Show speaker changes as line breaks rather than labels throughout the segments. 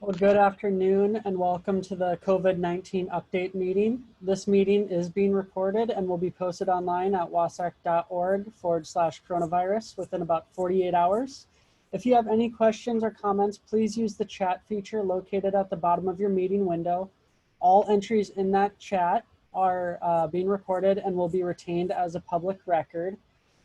Well, good afternoon and welcome to the COVID-19 update meeting. This meeting is being recorded and will be posted online at wasac.org/coronavirus within about 48 hours. If you have any questions or comments, please use the chat feature located at the bottom of your meeting window. All entries in that chat are being recorded and will be retained as a public record.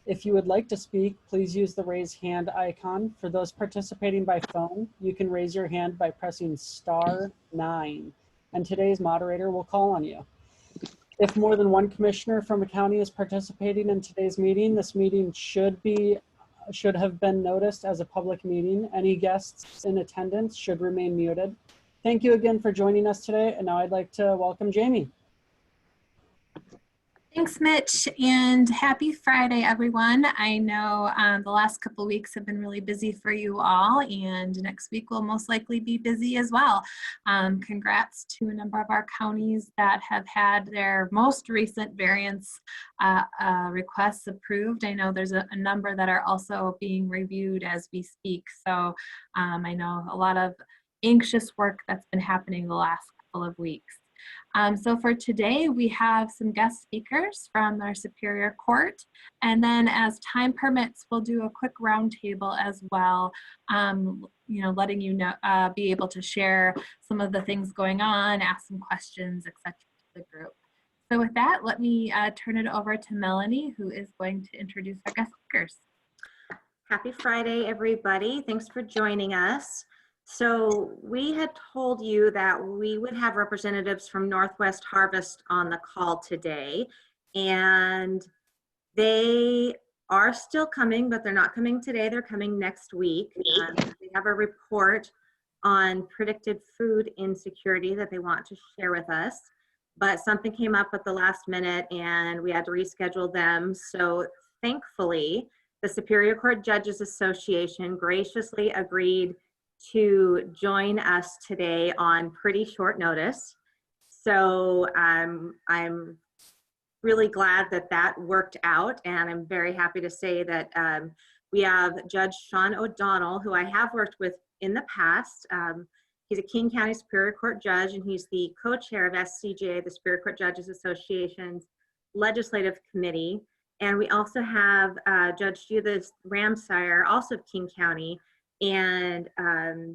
If you would like to speak, please use the raise hand icon. For those participating by phone, you can raise your hand by pressing *9, and today's moderator will call on you. If more than one commissioner from a county is participating in today's meeting, this meeting should have been noticed as a public meeting. Any guests in attendance should remain muted. Thank you again for joining us today, and now I'd like to welcome Jamie.
Thanks, Mitch, and happy Friday, everyone. I know the last couple of weeks have been really busy for you all, and next week will most likely be busy as well. Congrats to a number of our counties that have had their most recent variance requests approved. I know there's a number that are also being reviewed as we speak, so I know a lot of anxious work that's been happening the last couple of weeks. So for today, we have some guest speakers from our Superior Court, and then as time permits, we'll do a quick roundtable as well, letting you know, be able to share some of the things going on, ask some questions, etc. to the group. So with that, let me turn it over to Melanie, who is going to introduce our guest speakers.
Happy Friday, everybody. Thanks for joining us. So we had told you that we would have representatives from Northwest Harvest on the call today, and they are still coming, but they're not coming today. They're coming next week. They have a report on predicted food insecurity that they want to share with us, but something came up at the last minute and we had to reschedule them. So thankfully, the Superior Court Judges Association graciously agreed to join us today on pretty short notice. So I'm really glad that that worked out, and I'm very happy to say that we have Judge Sean O'Donnell, who I have worked with in the past. He's a King County Superior Court judge, and he's the co-chair of SCJA, the Superior Court Judges Association's Legislative Committee. And we also have Judge Judith Ramsire, also of King County, and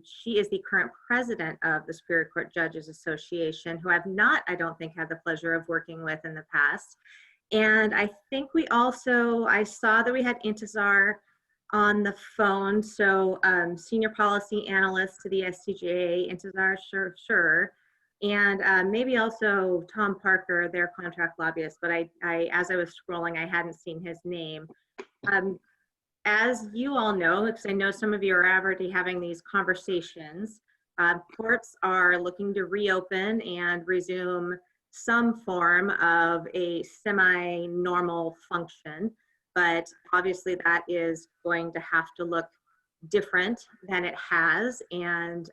she is the current president of the Superior Court Judges Association, who I've not, I don't think, had the pleasure of working with in the past. And I think we also, I saw that we had Intizar on the phone, so senior policy analyst to the SCJA, Intizar, sure. And maybe also Tom Parker, their contract lobbyist, but as I was scrolling, I hadn't seen his name. As you all know, because I know some of you are already having these conversations, courts are looking to reopen and resume some form of a semi-normal function, but obviously that is going to have to look different than it has. And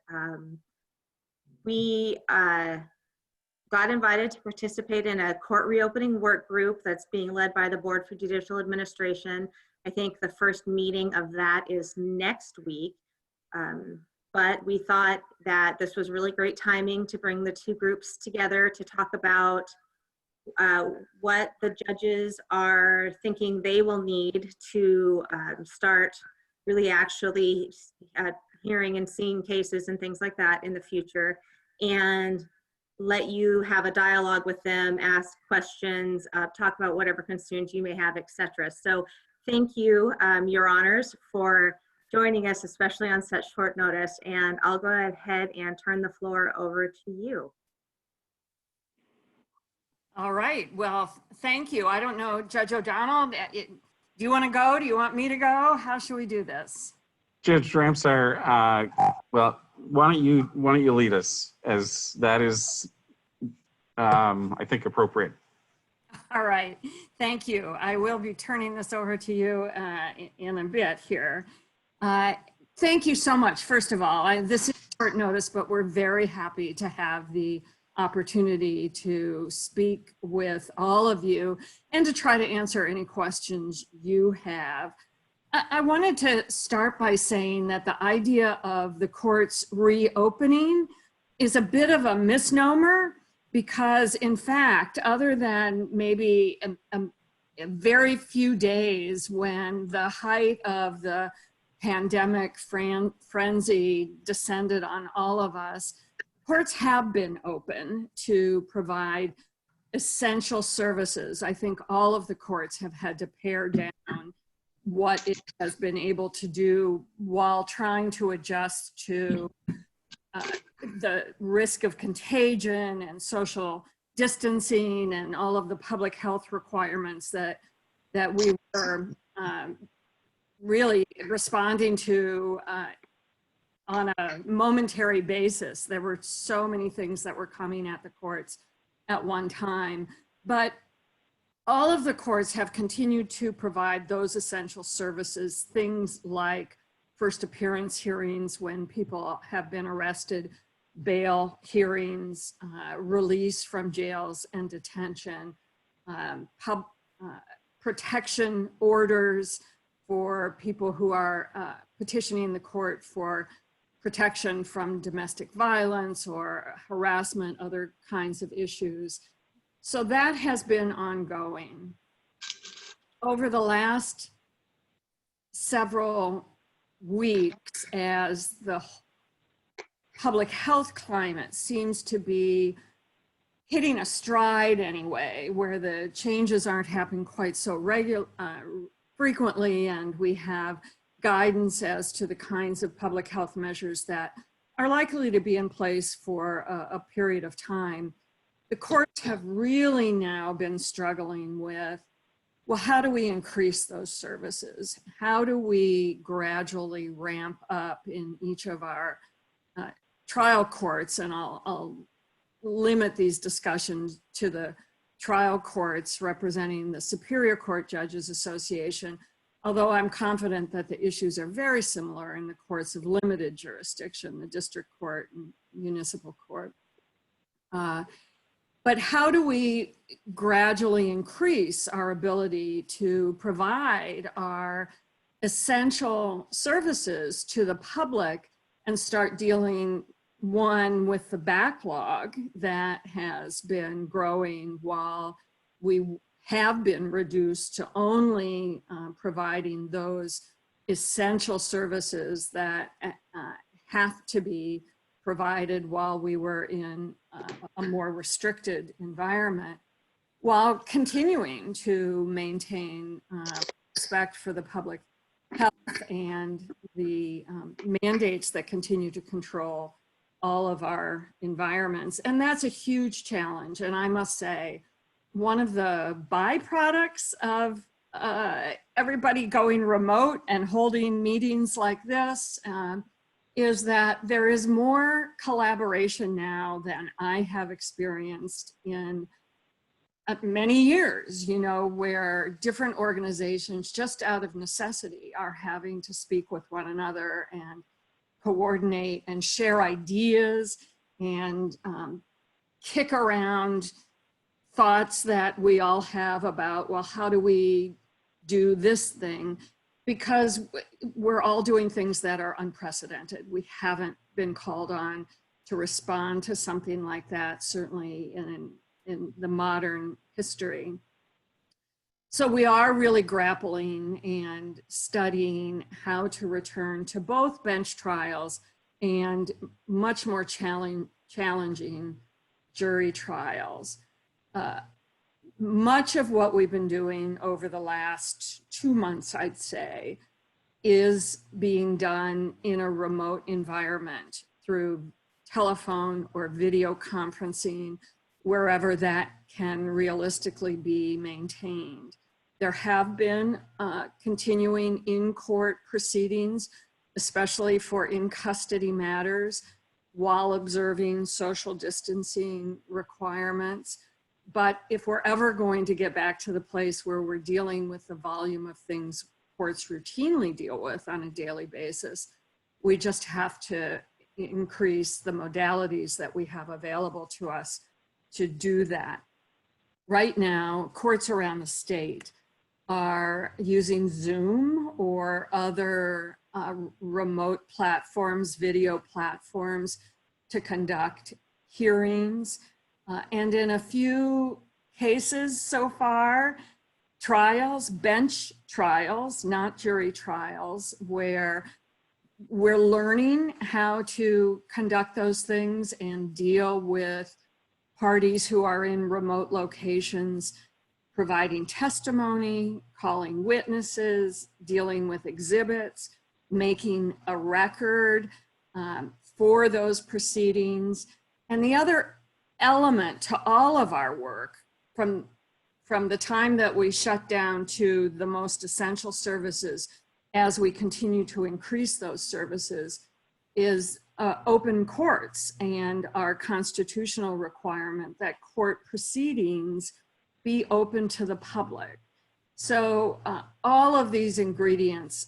we got invited to participate in a court reopening work group that's being led by the Board for Judicial Administration. I think the first meeting of that is next week, but we thought that this was really great timing to bring the two groups together to talk about what the judges are thinking they will need to start really actually hearing and seeing cases and things like that in the future, and let you have a dialogue with them, ask questions, talk about whatever concerns you may have, etc. So thank you, Your Honors, for joining us, especially on such short notice. And I'll go ahead and turn the floor over to you.
All right. Well, thank you. I don't know, Judge O'Donnell, do you want to go? Do you want me to go? How should we do this?
Judge Ramsar, well, why don't you lead us, as that is, I think, appropriate.
All right, thank you. I will be turning this over to you in a bit here. Thank you so much, first of all. This is short notice, but we're very happy to have the opportunity to speak with all of you and to try to answer any questions you have. I wanted to start by saying that the idea of the courts reopening is a bit of a misnomer, because in fact, other than maybe a very few days when the height of the pandemic frenzy descended on all of us, courts have been open to provide essential services. I think all of the courts have had to pare down what it has been able to do while trying to adjust to the risk of contagion and social distancing and all of the public health requirements that we were really responding to on a momentary basis. There were so many things that were coming at the courts at one time, but all of the courts have continued to provide those essential services, things like first appearance hearings when people have been arrested, bail hearings, release from jails and detention, protection orders for people who are petitioning the court for protection from domestic violence or harassment, other kinds of issues. So that has been ongoing. Over the last several weeks, as the public health climate seems to be hitting a stride anyway, where the changes aren't happening quite so frequently, and we have guidance as to the kinds of public health measures that are likely to be in place for a period of time. The courts have really now been struggling with, well, how do we increase those services? How do we gradually ramp up in each of our trial courts? And I'll limit these discussions to the trial courts representing the Superior Court Judges Association, although I'm confident that the issues are very similar in the courts of limited jurisdiction, the district court and municipal court. But how do we gradually increase our ability to provide our essential services to the public and start dealing, one, with the backlog that has been growing while we have been reduced to only providing those essential services that have to be provided while we were in a more restricted environment, while continuing to maintain respect for the public health and the mandates that continue to control all of our environments. And that's a huge challenge. And I must say, one of the byproducts of everybody going remote and holding meetings like this is that there is more collaboration now than I have experienced in many years, you know, where different organizations just out of necessity are having to speak with one another and coordinate and share ideas and kick around thoughts that we all have about, well, how do we do this thing? Because we're all doing things that are unprecedented. We haven't been called on to respond to something like that, certainly in the modern history. So we are really grappling and studying how to return to both bench trials and much more challenging jury trials. Much of what we've been doing over the last 2 months, I'd say, is being done in a remote environment through telephone or video conferencing, wherever that can realistically be maintained. There have been continuing in-court proceedings, especially for in-custody matters, while observing social distancing requirements. But if we're ever going to get back to the place where we're dealing with the volume of things courts routinely deal with on a daily basis, we just have to increase the modalities that we have available to us to do that. Right now, courts around the state are using Zoom or other remote platforms, video platforms to conduct hearings. And in a few cases so far, trials, bench trials, not jury trials, where we're learning how to conduct those things and deal with parties who are in remote locations, providing testimony, calling witnesses, dealing with exhibits, making a record for those proceedings. And the other element to all of our work, from the time that we shut down to the most essential services, as we continue to increase those services, is open courts and our constitutional requirement that court proceedings be open to the public. So all of these ingredients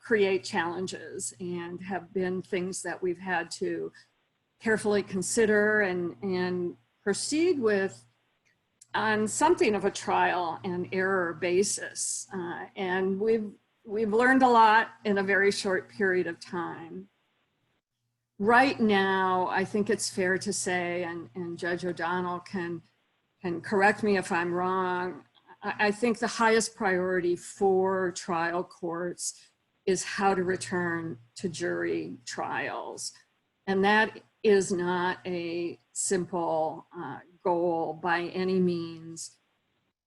create challenges and have been things that we've had to carefully consider and proceed with on something of a trial and error basis. And we've learned a lot in a very short period of time. Right now, I think it's fair to say, and Judge O'Donnell can correct me if I'm wrong, I think the highest priority for trial courts is how to return to jury trials. And that is not a simple goal by any means,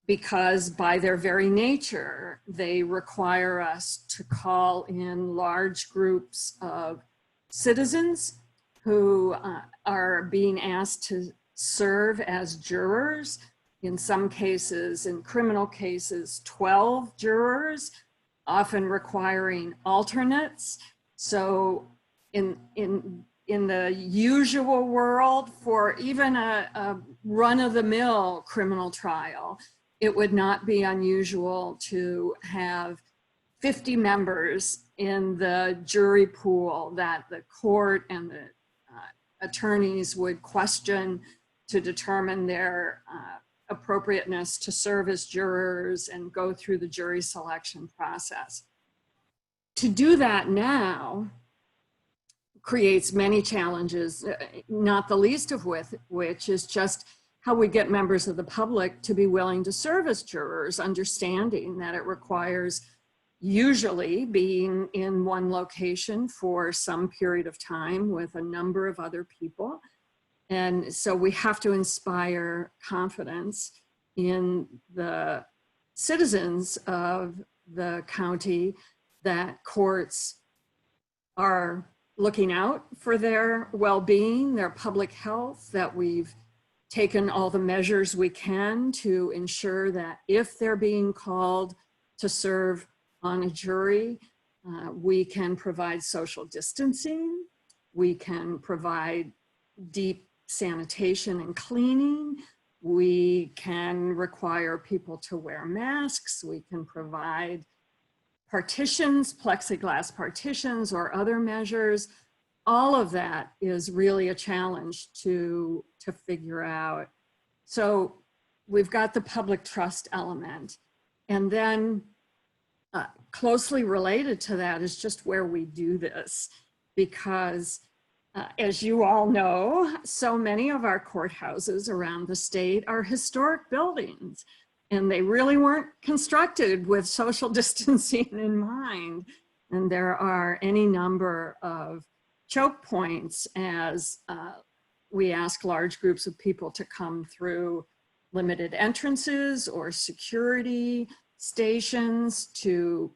because by their very nature, they require us to call in large groups of citizens who are being asked to serve as jurors. In some cases, in criminal cases, 12 jurors, often requiring alternates. So in the usual world, for even a run-of-the-mill criminal trial, it would not be unusual to have 50 members in the jury pool that the court and the attorneys would question to determine their appropriateness to serve as jurors and go through the jury selection process. To do that now creates many challenges, not the least of which is just how we get members of the public to be willing to serve as jurors, understanding that it requires usually being in one location for some period of time with a number of other people. And so we have to inspire confidence in the citizens of the county that courts are looking out for their well-being, their public health, that we've taken all the measures we can to ensure that if they're being called to serve on a jury, we can provide social distancing, we can provide deep sanitation and cleaning, we can require people to wear masks, we can provide partitions, plexiglass partitions, or other measures. All of that is really a challenge to figure out. So we've got the public trust element, and then closely related to that is just where we do this, because as you all know, so many of our courthouses around the state are historic buildings, and they really weren't constructed with social distancing in mind. And there are any number of choke points as we ask large groups of people to come through limited entrances or security stations to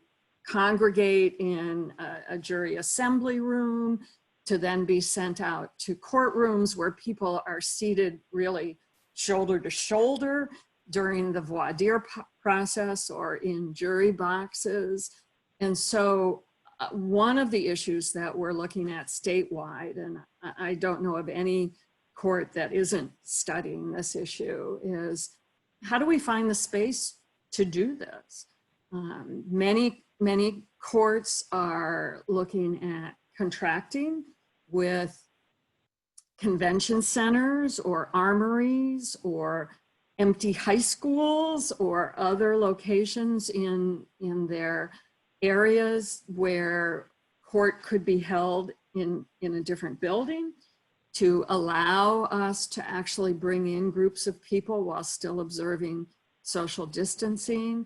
congregate in a jury assembly room, to then be sent out to courtrooms where people are seated really shoulder to shoulder during the voir dire process or in jury boxes. And so one of the issues that we're looking at statewide, and I don't know of any court that isn't studying this issue, is how do we find the space to do this? Many courts are looking at contracting with convention centers or armories or empty high schools or other locations in their areas where court could be held in a different building, to allow us to actually bring in groups of people while still observing social distancing.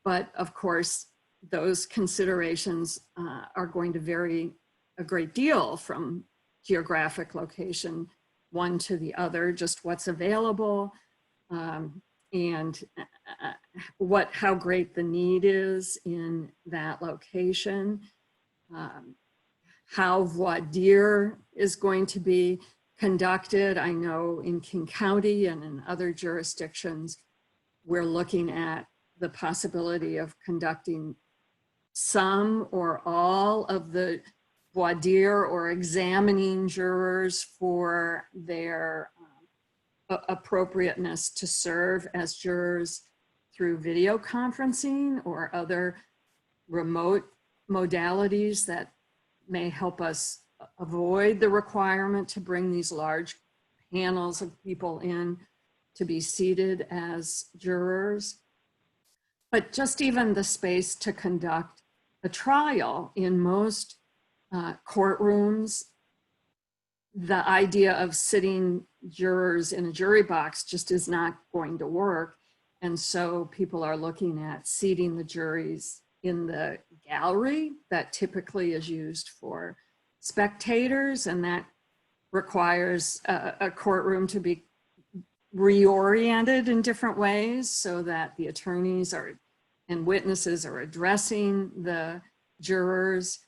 But of course, those considerations are going to vary a great deal from geographic location one to the other, just what's available, and how great the need is in that location, how voir dire is going to be conducted. I know in King County and in other jurisdictions, we're looking at the possibility of conducting some or all of the voir dire or examining jurors for their appropriateness to serve as jurors through video conferencing or other remote modalities that may help us avoid the requirement to bring these large panels of people in to be seated as jurors. But just even the space to conduct a trial in most courtrooms, the idea of sitting jurors in a jury box just is not going to work. And so people are looking at seating the juries in the gallery that typically is used for spectators, and that requires a courtroom to be reoriented in different ways so that the attorneys and witnesses are addressing the jurors.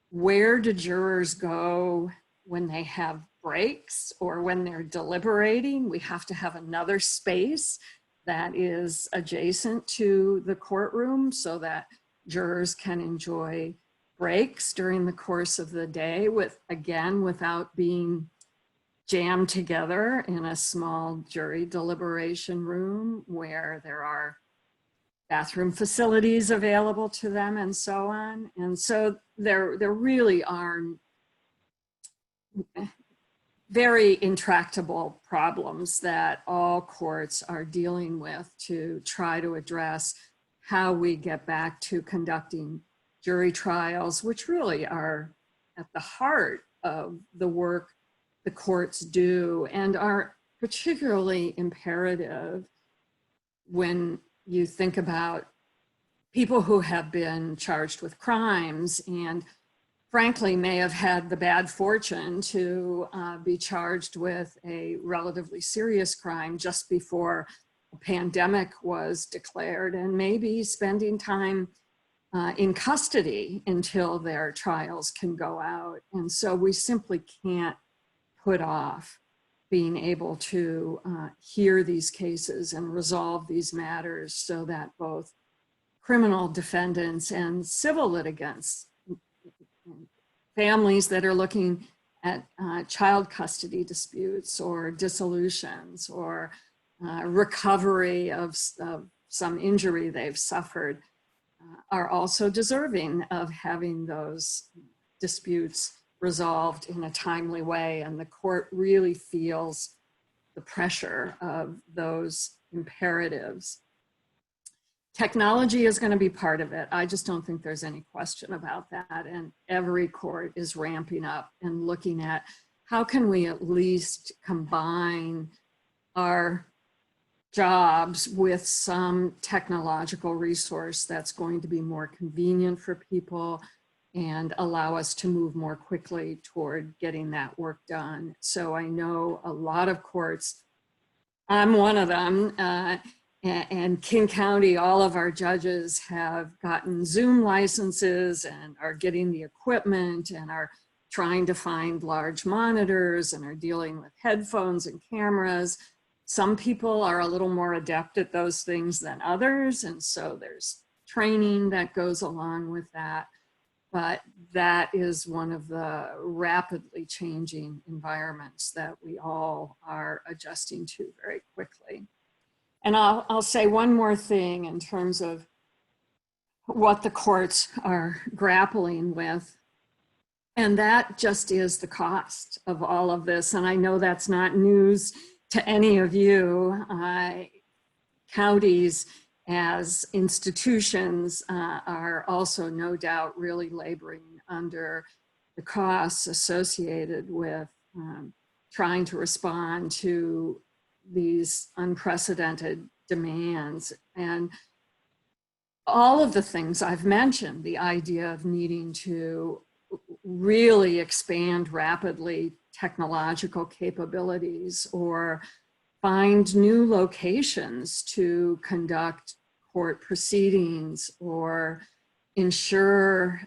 Where do jurors go when they have breaks or when they're deliberating? We have to have another space that is adjacent to the courtroom so that jurors can enjoy breaks during the course of the day, without being jammed together in a small jury deliberation room where there are bathroom facilities available to them and so on. And so there really are very intractable problems that all courts are dealing with to try to address how we get back to conducting jury trials, which really are at the heart of the work the courts do and are particularly imperative when you think about people who have been charged with crimes and frankly may have had the bad fortune to be charged with a relatively serious crime just before a pandemic was declared, and maybe spending time in custody until their trials can go out. And so we simply can't put off being able to hear these cases and resolve these matters so that both criminal defendants and civil litigants, families that are looking at child custody disputes or dissolutions or recovery of some injury they've suffered, are also deserving of having those disputes resolved in a timely way. And the court really feels the pressure of those imperatives. Technology is going to be part of it. I just don't think there's any question about that. And every court is ramping up and looking at how can we at least combine our jobs with some technological resource that's going to be more convenient for people and allow us to move more quickly toward getting that work done. So I know a lot of courts, I'm one of them, and King County, all of our judges have gotten Zoom licenses and are getting the equipment and are trying to find large monitors and are dealing with headphones and cameras. Some people are a little more adept at those things than others, and so there's training that goes along with that. But that is one of the rapidly changing environments that we all are adjusting to very quickly. And I'll say one more thing in terms of what the courts are grappling with, and that just is the cost of all of this. And I know that's not news to any of you, counties as institutions are also no doubt really laboring under the costs associated with trying to respond to these unprecedented demands. And all of the things I've mentioned, the idea of needing to really expand rapidly technological capabilities or find new locations to conduct court proceedings or ensure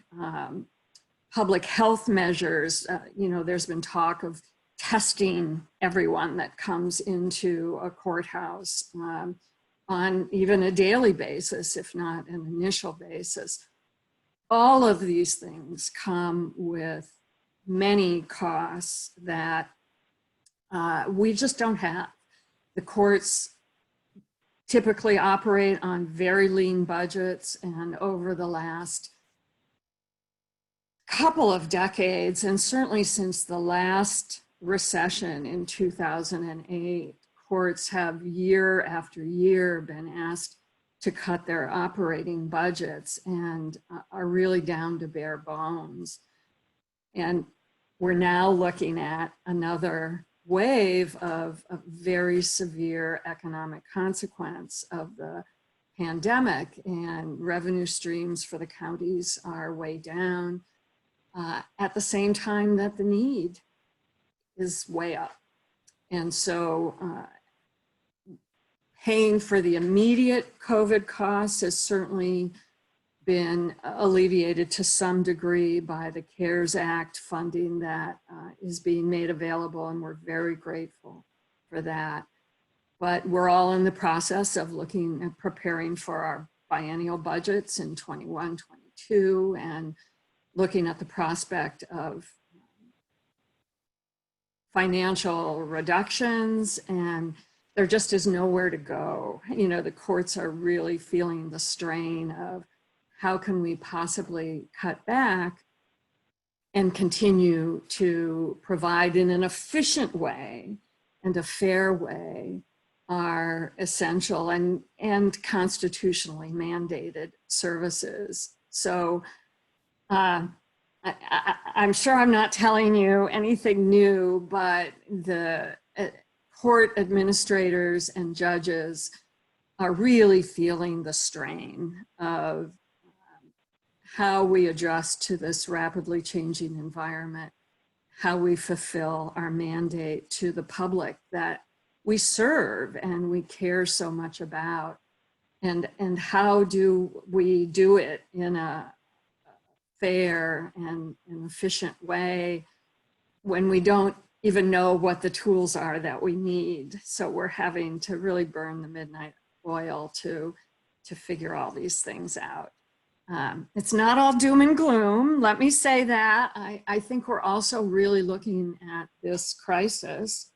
public health measures. You know, there's been talk of testing everyone that comes into a courthouse on even a daily basis, if not an initial basis. All of these things come with many costs that we just don't have. The courts typically operate on very lean budgets, and over the last couple of decades, and certainly since the last recession in 2008, courts have year after year been asked to cut their operating budgets and are really down to bare bones. And we're now looking at another wave of a very severe economic consequence of the pandemic, and revenue streams for the counties are way down at the same time that the need is way up. And so paying for the immediate COVID costs has certainly been alleviated to some degree by the CARES Act funding that is being made available, and we're very grateful for that. But we're all in the process of looking and preparing for our biennial budgets in 21, 22, and looking at the prospect of financial reductions, and there just is nowhere to go. You know, the courts are really feeling the strain of how can we possibly cut back and continue to provide in an efficient way and a fair way our essential and constitutionally mandated services. So I'm sure I'm not telling you anything new, but the court administrators and judges are really feeling the strain of how we adjust to this rapidly changing environment, how we fulfill our mandate to the public that we serve and we care so much about, and how do we do it in a fair and an efficient way when we don't even know what the tools are that we need. So we're having to really burn the midnight oil to figure all these things out. It's not all doom and gloom, let me say that. I think we're also really looking at this crisis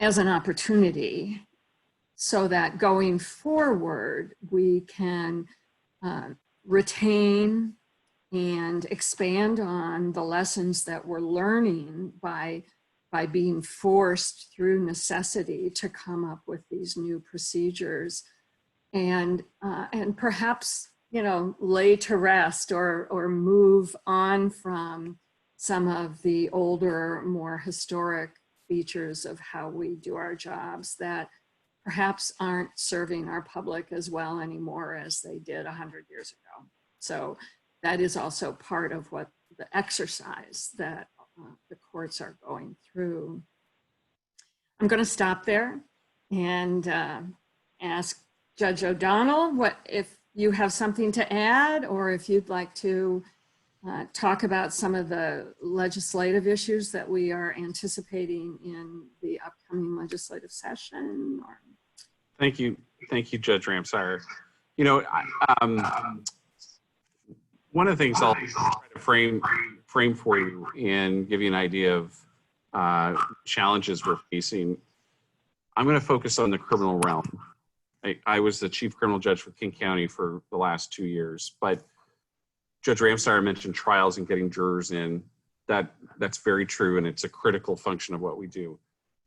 as an opportunity so that going forward, we can retain and expand on the lessons that we're learning by being forced through necessity to come up with these new procedures, and perhaps, you know, lay to rest or move on from some of the older, more historic features of how we do our jobs that perhaps aren't serving our public as well anymore as they did 100 years ago. So that is also part of what the exercise that the courts are going through. I'm going to stop there and ask Judge O'Donnell if you have something to add, or if you'd like to talk about some of the legislative issues that we are anticipating in the upcoming legislative session. Or...
Thank you, Judge Ramsauer. You know, one of the things I'll try to frame for you and give you an idea of challenges we're facing. I'm going to focus on the criminal realm. I was the chief criminal judge for King County for the last 2 years, but Judge Ramsauer mentioned trials and getting jurors in. That's very true, and it's a critical function of what we do.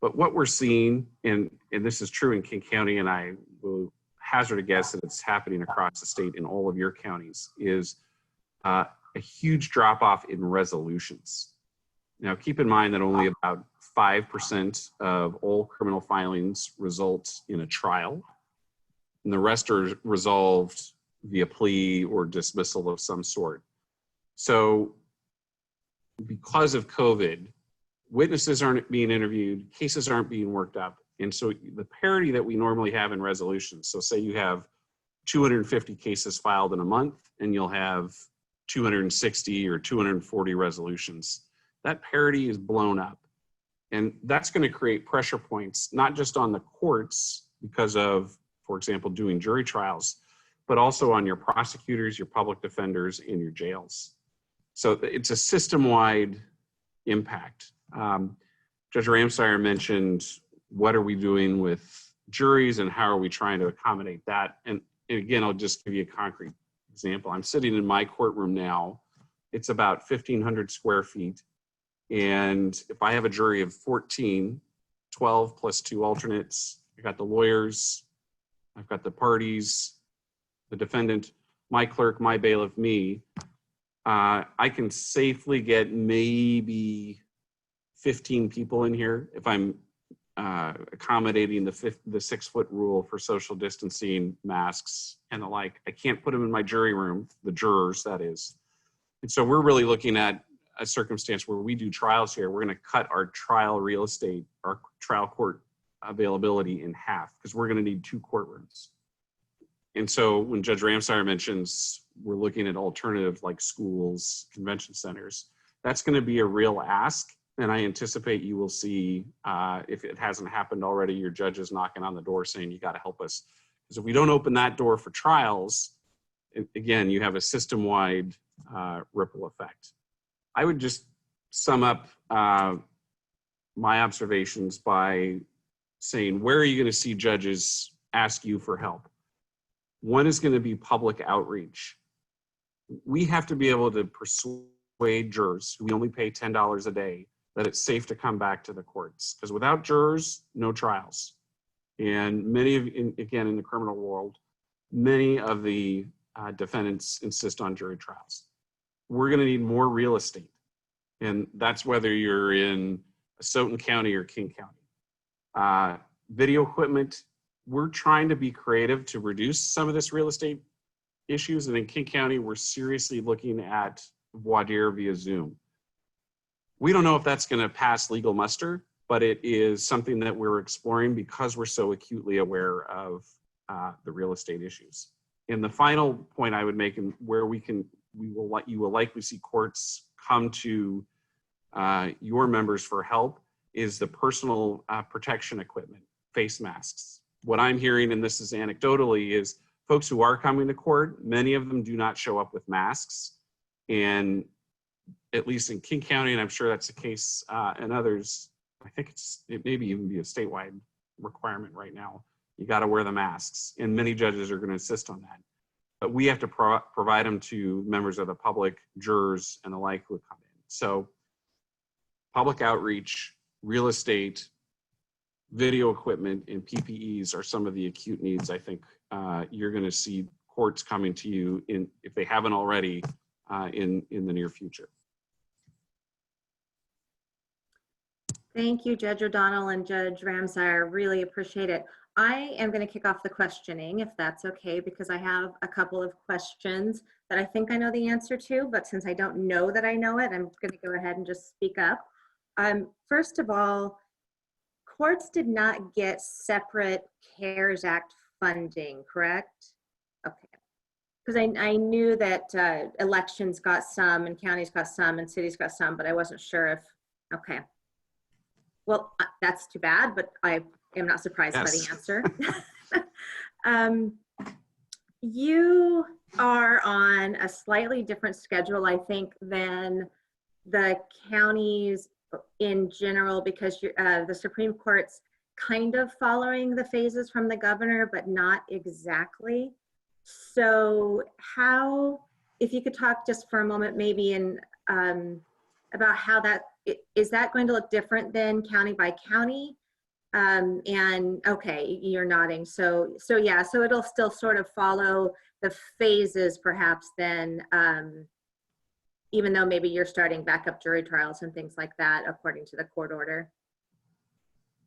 But what we're seeing, and this is true in King County, and I will hazard a guess that it's happening across the state in all of your counties, is a huge drop off in resolutions. Now, keep in mind that only about 5% of all criminal filings result in a trial, and the rest are resolved via plea or dismissal of some sort. So because of COVID, witnesses aren't being interviewed, cases aren't being worked up. And so the parity that we normally have in resolutions, so say you have 250 cases filed in a month and you'll have 260 or 240 resolutions, that parity is blown up. And that's going to create pressure points, not just on the courts because of, for example, doing jury trials, but also on your prosecutors, your public defenders, and your jails. So it's a system-wide impact. Judge Ramsire mentioned, what are we doing with juries and how are we trying to accommodate that? And again, I'll just give you a concrete example. I'm sitting in my courtroom now. It's about 1,500 square feet. And if I have a jury of 14, 12 plus 2 alternates, I got the lawyers, I've got the parties, the defendant, my clerk, my bailiff, me, I can safely get maybe 15 people in here if I'm accommodating the 6-foot rule for social distancing, masks, and the like. I can't put them in my jury room, the jurors, that is. And so we're really looking at a circumstance where we do trials here. We're going to cut our trial real estate, our trial court availability in half, because we're going to need 2 courtrooms. And so when Judge Ramsire mentions we're looking at alternatives like schools, convention centers, that's going to be a real ask. And I anticipate you will see, if it hasn't happened already, your judges knocking on the door saying, you got to help us. Because if we don't open that door for trials, again, you have a system-wide ripple effect. I would just sum up my observations by saying, where are you going to see judges ask you for help? One is going to be public outreach. We have to be able to persuade jurors who we only pay $10 a day that it's safe to come back to the courts. Because without jurors, no trials. And many of, again, in the criminal world, many of the defendants insist on jury trials. We're going to need more real estate. And that's whether you're in Stoughton County or King County. Video equipment, we're trying to be creative to reduce some of this real estate issues. And in King County, we're seriously looking at voir dire via Zoom. We don't know if that's going to pass legal muster, but it is something that we're exploring because we're so acutely aware of the real estate issues. And the final point I would make, and where you will likely see courts come to your members for help, is the personal protection equipment, face masks. What I'm hearing, and this is anecdotally, is folks who are coming to court, many of them do not show up with masks. And at least in King County, and I'm sure that's the case in others, I think it may even be a statewide requirement right now. You got to wear the masks, and many judges are going to insist on that. But we have to provide them to members of the public, jurors, and the like who come in. So public outreach, real estate, video equipment, and PPEs are some of the acute needs I think you're going to see courts coming to you, if they haven't already, in the near future.
Thank you, Judge O'Donnell and Judge Ramsire. Really appreciate it. I am going to kick off the questioning, if that's okay, because I have a couple of questions that I think I know the answer to, but since I don't know that I know it, I'm going to go ahead and just speak up. First of all, courts did not get separate CARES Act funding, correct? Okay. Because I knew that elections got some, and counties got some, and cities got some, but I wasn't sure if, okay. Well, that's too bad, but I am not surprised by the answer. You are on a slightly different schedule, I think, than the counties in general, because the Supreme Court's kind of following the phases from the governor, but not exactly. So if you could talk just for a moment, maybe about how is that going to look different than county by county? And okay, you're nodding. So yeah, so it'll still sort of follow the phases perhaps then, even though maybe you're starting backup jury trials and things like that according to the court order.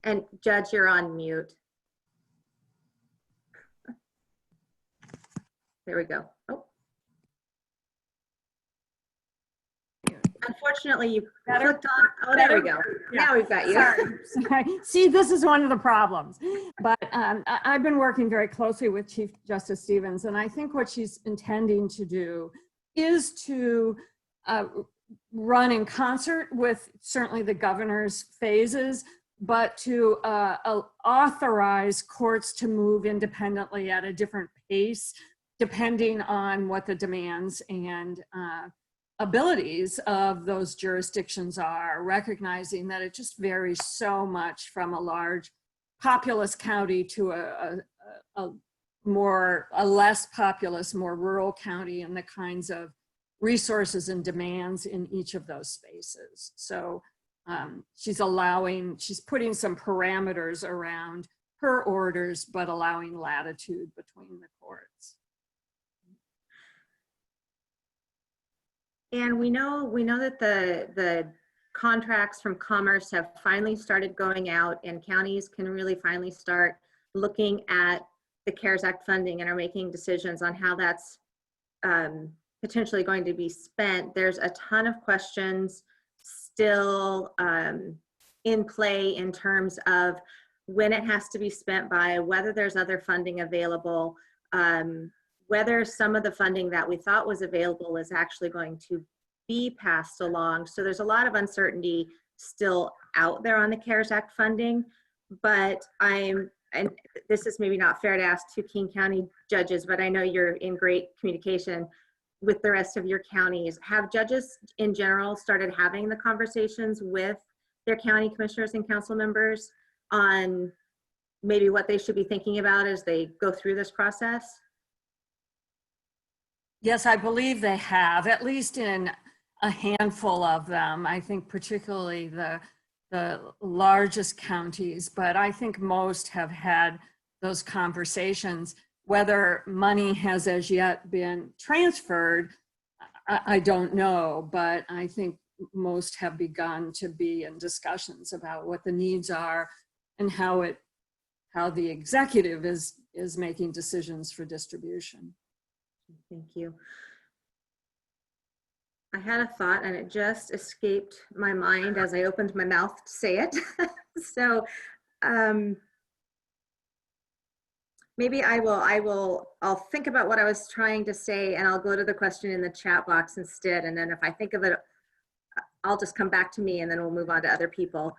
And Judge, you're on mute. There we go. Oh. Unfortunately, you clicked on, oh, there we go.
Yeah.
Now we've got you.
Sorry. See, this is one of the problems. But I've been working very closely with Chief Justice Stevens, and I think what she's intending to do is to run in concert with certainly the governor's phases, but to authorize courts to move independently at a different pace, depending on what the demands and abilities of those jurisdictions are, recognizing that it just varies so much from a large populous county to a less populous, more rural county, and the kinds of resources and demands in each of those spaces. So she's putting some parameters around her orders, but allowing latitude between the courts.
And we know that the contracts from Commerce have finally started going out, and counties can really finally start looking at the CARES Act funding and are making decisions on how that's potentially going to be spent. There's a ton of questions still in play in terms of when it has to be spent by, whether there's other funding available, whether some of the funding that we thought was available is actually going to be passed along. So there's a lot of uncertainty still out there on the CARES Act funding, but and this is maybe not fair to ask two King County judges, but I know you're in great communication with the rest of your counties. Have judges in general started having the conversations with their county commissioners and council members on maybe what they should be thinking about as they go through this process?
Yes, I believe they have, at least in a handful of them. I think particularly the largest counties, but I think most have had those conversations. Whether money has as yet been transferred, I don't know, but I think most have begun to be in discussions about what the needs are and how the executive is making decisions for distribution.
Thank you. I had a thought and it just escaped my mind as I opened my mouth to say it. So maybe I'll think about what I was trying to say, and I'll go to the question in the chat box instead. And then if I think of it, I'll just come back to me, and then we'll move on to other people.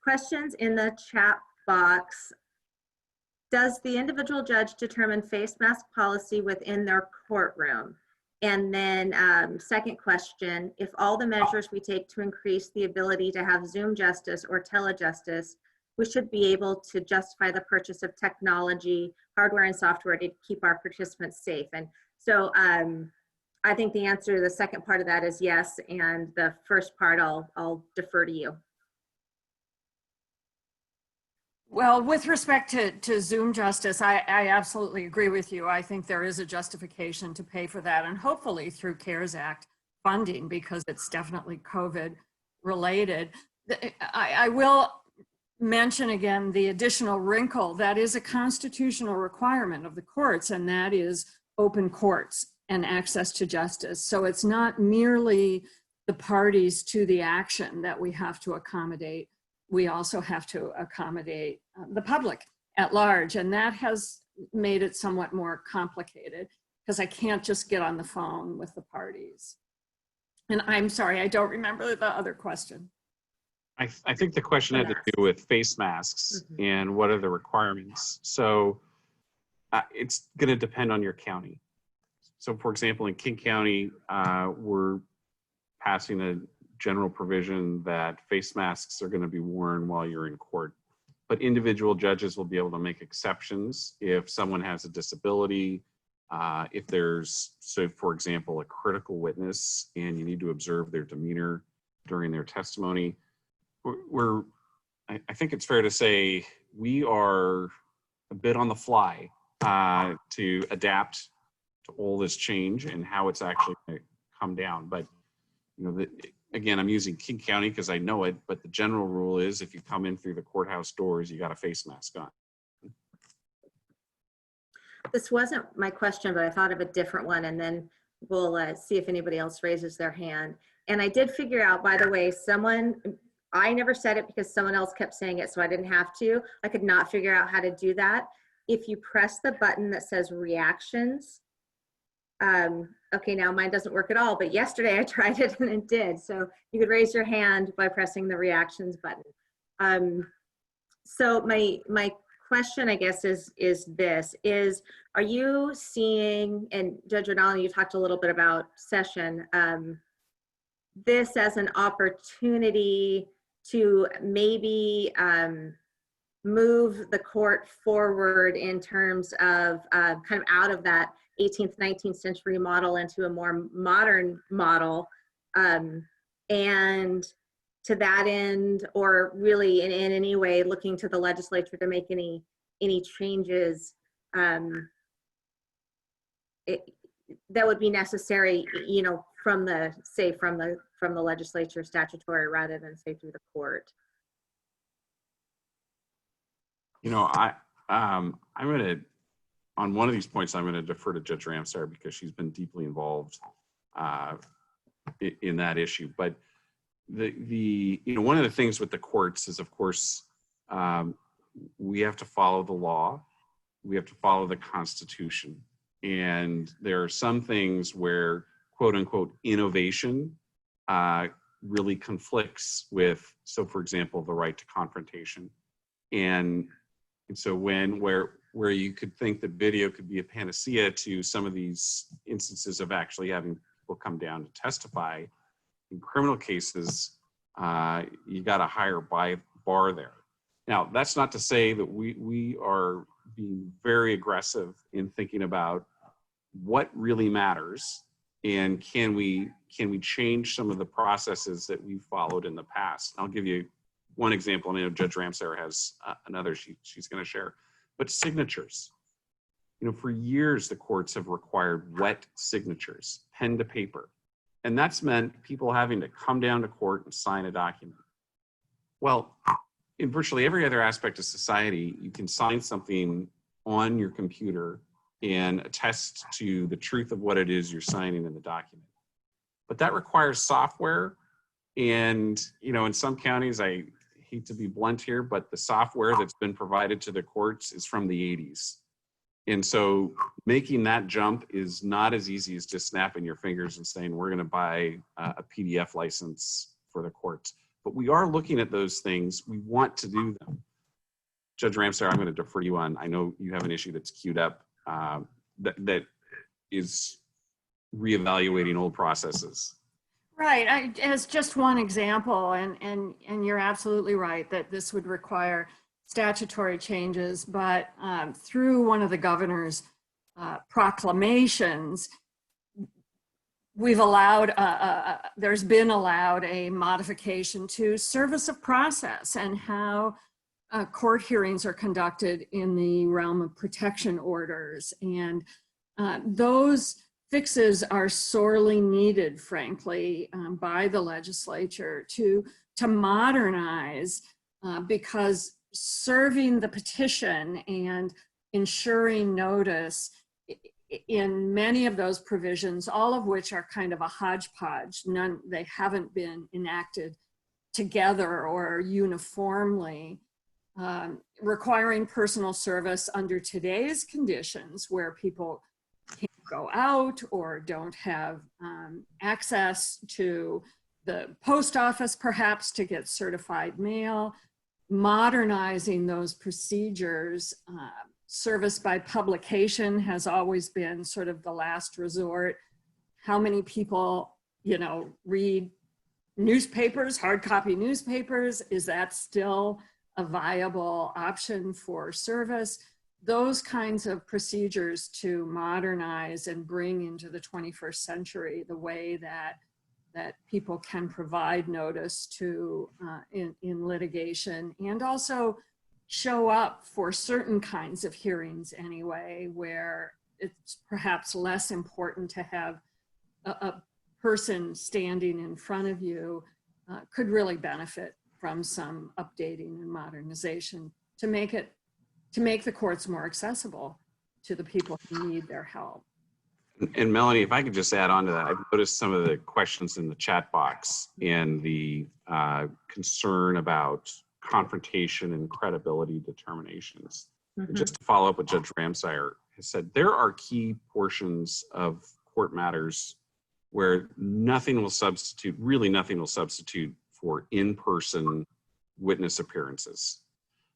Questions in the chat box. Does the individual judge determine face mask policy within their courtroom? And then second question, if all the measures we take to increase the ability to have Zoom justice or telejustice, we should be able to justify the purchase of technology, hardware and software to keep our participants safe. And so I think the answer to the second part of that is yes. And the first part, I'll defer to you.
Well, with respect to Zoom justice, I absolutely agree with you. I think there is a justification to pay for that, and hopefully through CARES Act funding, because it's definitely COVID related. I will mention again the additional wrinkle that is a constitutional requirement of the courts, and that is open courts and access to justice. So it's not merely the parties to the action that we have to accommodate. We also have to accommodate the public at large. And that has made it somewhat more complicated because I can't just get on the phone with the parties. And I'm sorry, I don't remember the other question.
I think the question had to do with face masks and what are the requirements. So it's going to depend on your county. So for example, in King County, we're passing a general provision that face masks are going to be worn while you're in court, but individual judges will be able to make exceptions if someone has a disability, if there's, so for example, a critical witness and you need to observe their demeanor during their testimony. We're I think it's fair to say we are a bit on the fly to adapt to all this change and how it's actually going to come down. But again, I'm using King County because I know it, but the general rule is if you come in through the courthouse doors, you got a face mask on.
This wasn't my question, but I thought of a different one, and then we'll see if anybody else raises their hand. And I did figure out, by the way, I never said it because someone else kept saying it, so I didn't have to. I could not figure out how to do that. If you press the button that says reactions, okay, now mine doesn't work at all, but yesterday I tried it and it did. So you could raise your hand by pressing the reactions button. So my question, I guess, is are you seeing, and Judge O'Donnell, you talked a little bit about session, this as an opportunity to maybe move the court forward in terms of kind of out of that 18th, 19th century model into a more modern model, and to that end, or really in any way looking to the legislature to make any changes that would be necessary, from the legislature statutory rather than say through the court.
I'm going to, on one of these points, I'm going to defer to Judge Ramsar because she's been deeply involved in that issue. But one of the things with the courts is, of course, we have to follow the law. We have to follow the Constitution. And there are some things where, quote unquote, innovation really conflicts with, so for example, the right to confrontation. And so where you could think that video could be a panacea to some of these instances of actually having people come down to testify, in criminal cases, you got a higher bar there. Now, that's not to say that we are being very aggressive in thinking about what really matters and can we change some of the processes that we've followed in the past. I'll give you one example, and I know Judge Ramsar has another she's going to share. But signatures, for years the courts have required wet signatures, pen to paper, and that's meant people having to come down to court and sign a document. Well, in virtually every other aspect of society, you can sign something on your computer and attest to the truth of what it is you're signing in the document. But that requires software, and in some counties, I hate to be blunt here, but the software that's been provided to the courts is from the 80s. And so making that jump is not as easy as just snapping your fingers and saying, we're going to buy a PDF license for the courts. But we are looking at those things. We want to do them. Judge Ramsar, I'm going to defer you on. I know you have an issue that's queued up that is reevaluating old processes.
Right, as just one example, and you're absolutely right that this would require statutory changes, but through one of the governor's proclamations, we've allowed, there's been allowed a modification to service of process and how court hearings are conducted in the realm of protection orders. And those fixes are sorely needed, frankly, by the legislature to modernize, because serving the petition and ensuring notice in many of those provisions, all of which are kind of a hodgepodge, they haven't been enacted together or uniformly, requiring personal service under today's conditions where people can't go out or don't have access to the post office perhaps to get certified mail. Modernizing those procedures, service by publication has always been sort of the last resort. How many people, read newspapers, hard copy newspapers? Is that still a viable option for service? Those kinds of procedures to modernize and bring into the 21st century the way that that people can provide notice to in litigation, and also show up for certain kinds of hearings anyway, where it's perhaps less important to have a person standing in front of you, could really benefit from some updating and modernization to make the courts more accessible to the people who need their help.
And Melanie, if I could just add on to that, I've noticed some of the questions in the chat box and the concern about confrontation and credibility determinations.
Mhm.
Just to follow up what Judge Ramsire has said, there are key portions of court matters where nothing will substitute, really nothing will substitute for in-person witness appearances.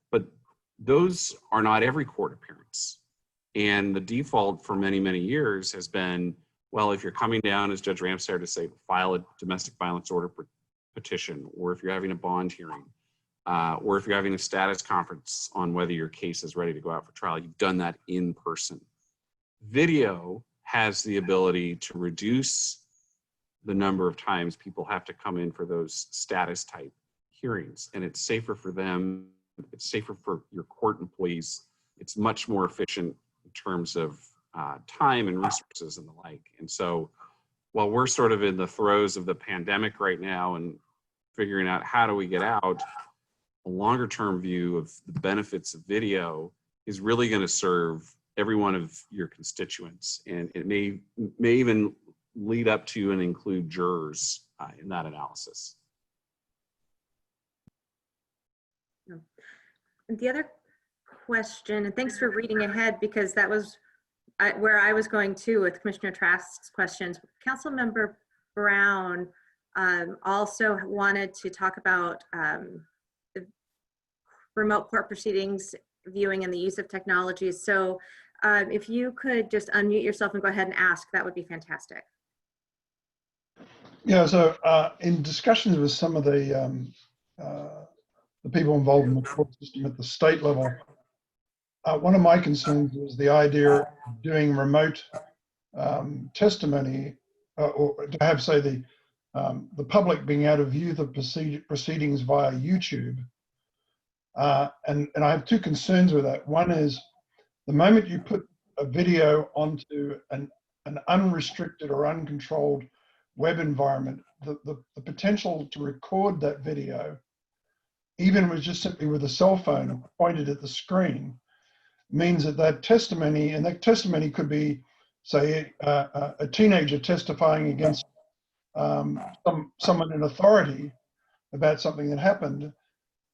But those are not every court appearance. And the default for many, many years has been, well, if you're coming down, as Judge Ramsare to say, file a domestic violence order petition, or if you're having a bond hearing, or if you're having a status conference on whether your case is ready to go out for trial, you've done that in person. Video has the ability to reduce the number of times people have to come in for those status type hearings, and it's safer for them, it's safer for your court employees, it's much more efficient in terms of time and resources and the like. And so while we're sort of in the throes of the pandemic right now and figuring out how do we get out, a longer term view of the benefits of video is really going to serve every one of your constituents. And it may even lead up to and include jurors in that analysis.
And the other question, and thanks for reading ahead, because that was where I was going to with Commissioner Trask's questions. Councilmember Brown also wanted to talk about the remote court proceedings viewing and the use of technology. So if you could just unmute yourself and go ahead and ask, that would be fantastic.
Yeah, so in discussions with some of the people involved in the court system at the state level, one of my concerns was the idea of doing remote testimony, or to have, say, the public being able to view the proceedings via YouTube. And I have two concerns with that. One is the moment you put a video onto an unrestricted or uncontrolled web environment, the potential to record that video, even with just simply with a cell phone pointed at the screen, means that testimony, and that testimony could be, say, a teenager testifying against someone in authority about something that happened,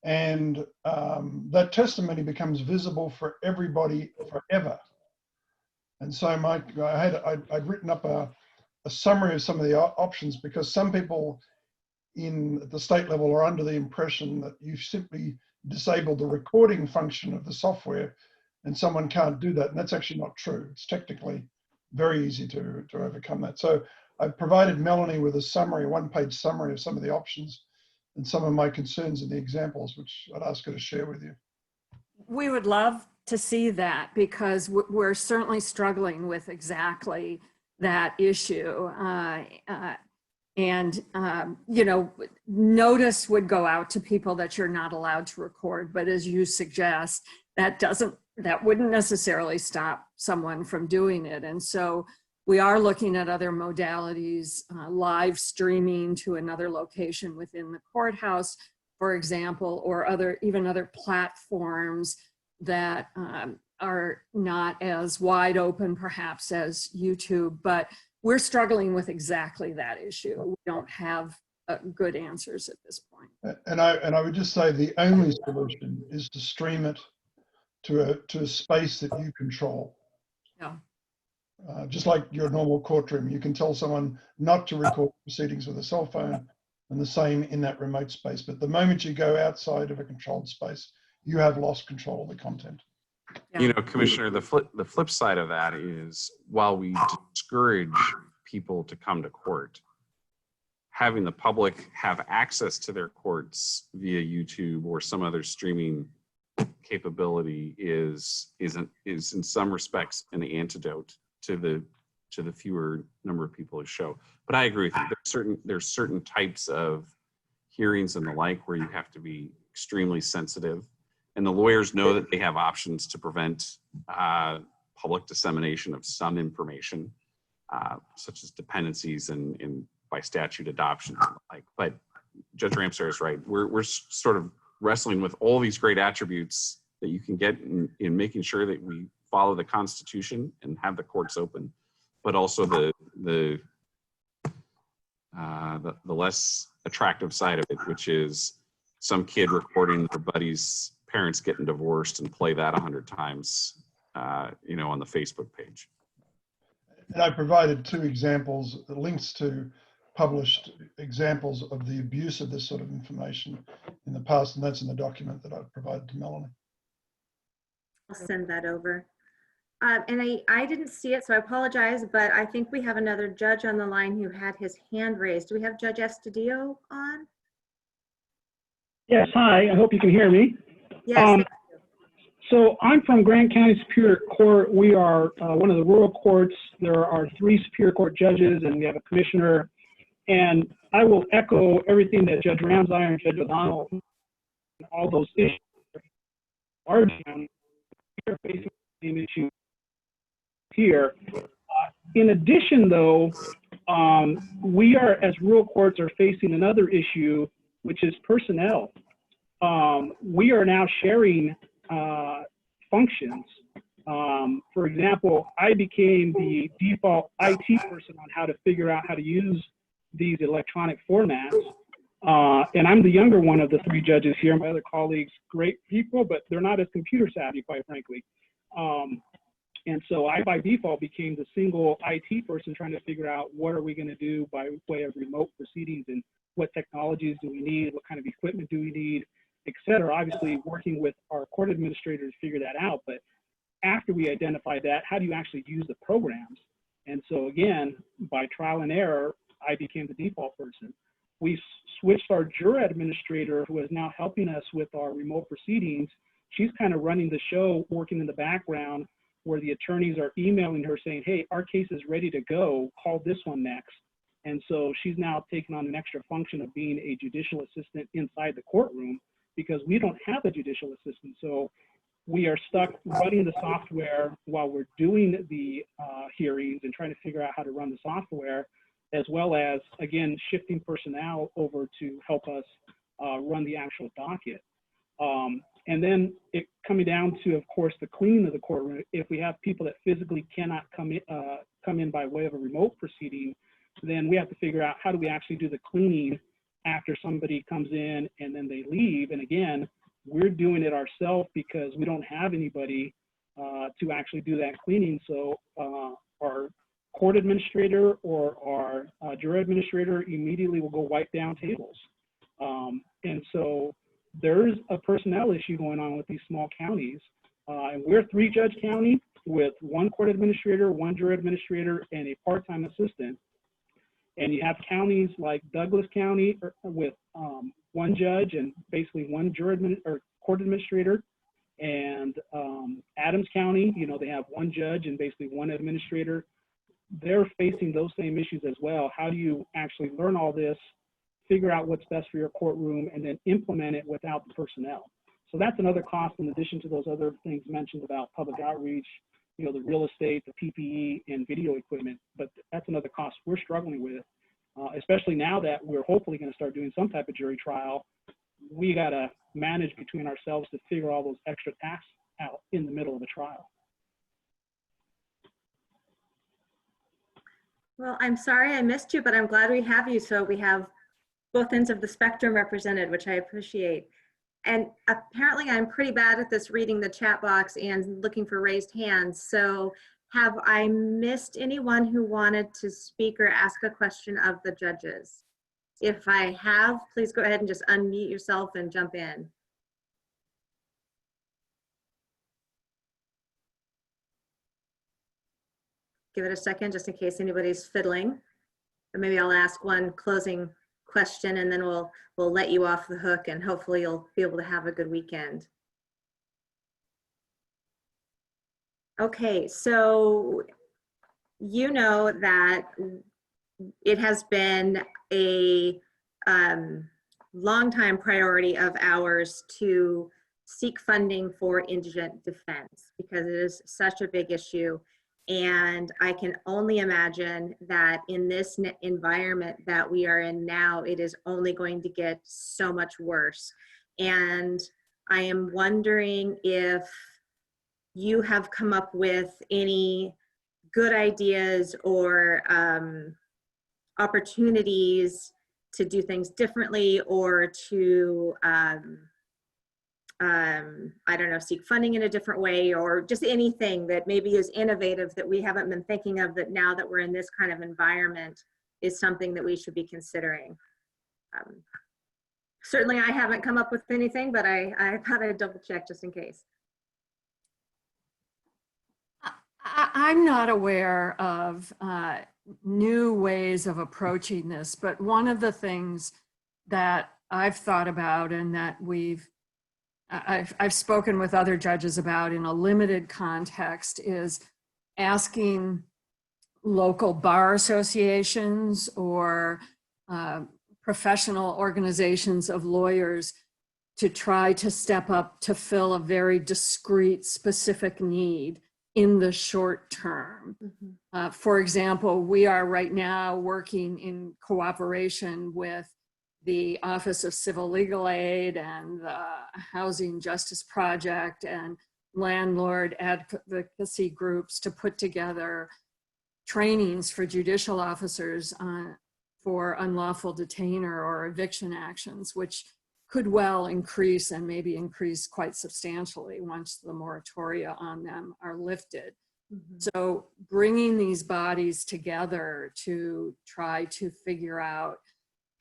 and that testimony becomes visible for everybody forever. And so I'd written up a summary of some of the options, because some people at the state level are under the impression that you've simply disabled the recording function of the software and someone can't do that. And that's actually not true. It's technically very easy to overcome that. So I've provided Melanie with a summary, a one-page summary of some of the options and some of my concerns in the examples, which I'd ask her to share with you.
We would love to see that, because we're certainly struggling with exactly that issue. You know, notice would go out to people that you're not allowed to record, but as you suggest, that wouldn't necessarily stop someone from doing it. And so we are looking at other modalities, live streaming to another location within the courthouse, for example, or even other platforms that are not as wide open perhaps as YouTube, but we're struggling with exactly that issue. We don't have good answers at this point.
And I would just say the only solution is to stream it to a space that you control.
Yeah.
Just like your normal courtroom, you can tell someone not to record proceedings with a cell phone, and the same in that remote space. But the moment you go outside of a controlled space, you have lost control of the content.
Yeah.
You know, Commissioner, the flip side of that is, while we discourage people to come to court, having the public have access to their courts via YouTube or some other streaming capability is in some respects an antidote to the to the fewer number of people who show. But I agree with you. There's certain types of hearings and the like where you have to be extremely sensitive, and the lawyers know that they have options to prevent public dissemination of some information, such as dependencies and by statute adoptions and the like. But Judge Ramsar is right. We're sort of wrestling with all these great attributes that you can get in making sure that we follow the Constitution and have the courts open, but also the less attractive side of it, which is some kid recording their buddy's parents getting divorced and play that 100 times, on the Facebook page.
And I provided 2 examples, links to published examples of the abuse of this sort of information in the past, and that's in the document that I've provided to Melanie.
I'll send that over. And I didn't see it, so I apologize, but I think we have another judge on the line who had his hand raised. Do we have Judge Estudillo on?
Yes, hi, I hope you can hear me.
Yes.
So I'm from Grant County Superior Court. We are one of the rural courts. There are 3 Superior Court judges and we have a commissioner. And I will echo everything that Judge Ramsar and Judge O'Donnell, all those issues are down. We are facing the same issue here. In addition, though, we are, as rural courts, are facing another issue, which is personnel. We are now sharing functions. For example, I became the default IT person on how to figure out how to use these electronic formats. And I'm the younger one of the 3 judges here. My other colleagues, great people, but they're not as computer savvy, quite frankly. And so I, by default, became the single IT person trying to figure out what are we going to do by way of remote proceedings and what technologies do we need, what kind of equipment do we need, et cetera. Obviously, working with our court administrators to figure that out. But after we identified that, how do you actually use the programs? And so again, by trial and error, I became the default person. We switched our juror administrator, who is now helping us with our remote proceedings. She's kind of running the show, working in the background, where the attorneys are emailing her saying, hey, our case is ready to go, call this one next. And so she's now taken on an extra function of being a judicial assistant inside the courtroom, because we don't have a judicial assistant. So we are stuck running the software while we're doing the hearings and trying to figure out how to run the software, as well as, again, shifting personnel over to help us run the actual docket. And then it coming down to, of course, the cleaning of the courtroom. If we have people that physically cannot come in by way of a remote proceeding, then we have to figure out how do we actually do the cleaning after somebody comes in and then they leave. And again, we're doing it ourselves because we don't have anybody to actually do that cleaning. So our court administrator or our juror administrator immediately will go wipe down tables. And so there's a personnel issue going on with these small counties. And we're a 3-judge county with 1 court administrator, 1 juror administrator, and a part-time assistant. And you have counties like Douglas County with 1 judge and basically 1 court administrator. And Adams County, they have 1 judge and basically 1 administrator. They're facing those same issues as well. How do you actually learn all this, figure out what's best for your courtroom, and then implement it without the personnel? So that's another cost in addition to those other things mentioned about public outreach, the real estate, the PPE, and video equipment. But that's another cost we're struggling with, especially now that we're hopefully going to start doing some type of jury trial. We got to manage between ourselves to figure all those extra tasks out in the middle of the trial.
Well, I'm sorry I missed you, but I'm glad we have you. So we have both ends of the spectrum represented, which I appreciate. And apparently I'm pretty bad at this, reading the chat box and looking for raised hands. So have I missed anyone who wanted to speak or ask a question of the judges? If I have, please go ahead and just unmute yourself and jump in. Give it a second just in case anybody's fiddling. Or maybe I'll ask one closing question and then we'll let you off the hook, and hopefully you'll be able to have a good weekend. Okay, so you know that it has been a longtime priority of ours to seek funding for indigent defense because it is such a big issue. And I can only imagine that in this environment that we are in now, it is only going to get so much worse. And I am wondering if you have come up with any good ideas or opportunities to do things differently or to I don't know, seek funding in a different way, or just anything that maybe is innovative that we haven't been thinking of, that now that we're in this kind of environment is something that we should be considering. Certainly I haven't come up with anything, but I thought I'd double check just in case.
I'm not aware of new ways of approaching this, but one of the things that I've thought about and that I've spoken with other judges about in a limited context is asking local bar associations or professional organizations of lawyers to try to step up to fill a very discrete, specific need in the short term. Mm-hmm. For example, we are right now working in cooperation with the Office of Civil Legal Aid and the Housing Justice Project and landlord advocacy groups to put together trainings for judicial officers for unlawful detainer or eviction actions, which could well increase and maybe increase quite substantially once the moratoria on them are lifted. Mm-hmm. So bringing these bodies together to try to figure out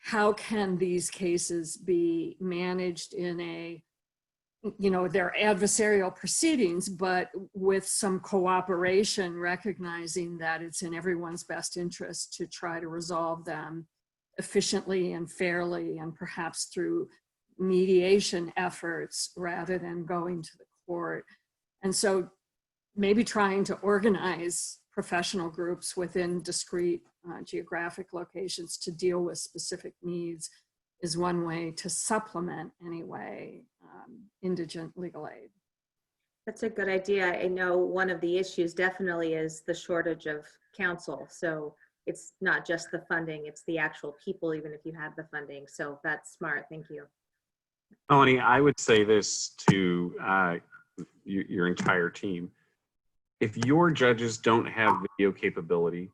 how can these cases be managed in a, they're adversarial proceedings, but with some cooperation, recognizing that it's in everyone's best interest to try to resolve them efficiently and fairly, and perhaps through mediation efforts rather than going to the court. And so maybe trying to organize professional groups within discrete geographic locations to deal with specific needs is one way to supplement, anyway, indigent legal aid.
That's a good idea. I know one of the issues definitely is the shortage of counsel. So it's not just the funding, it's the actual people, even if you have the funding. So that's smart. Thank you.
Melanie, I would say this to your entire team. If your judges don't have video capability,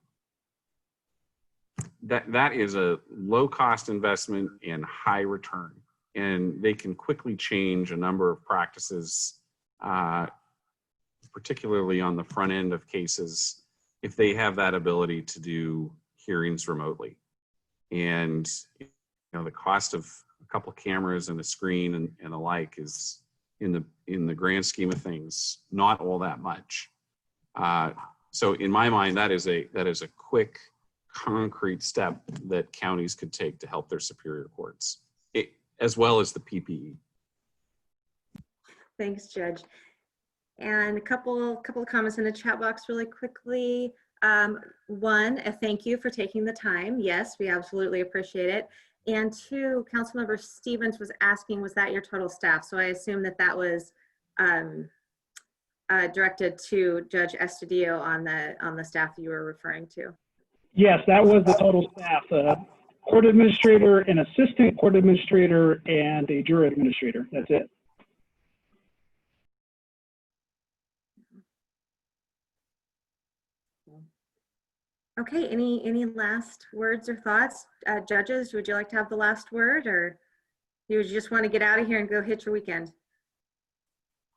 that is a low-cost investment and high return, and they can quickly change a number of practices, particularly on the front end of cases, if they have that ability to do hearings remotely. And the cost of a couple cameras and a screen and the like is, in the grand scheme of things, not all that much. So in my mind, that is a quick, concrete step that counties could take to help their superior courts, as well as the PPE.
Thanks, Judge. And a couple of comments in the chat box really quickly. One, a thank you for taking the time. Yes, we absolutely appreciate it. And two, Councilmember Stevens was asking, was that your total staff? So I assume that was directed to Judge Estudillo on the staff you were referring to.
Yes, that was the total staff. Court administrator, an assistant court administrator, and a jury administrator. That's it.
Okay, any last words or thoughts? Judges, would you like to have the last word, or do you just want to get out of here and go hit your weekend?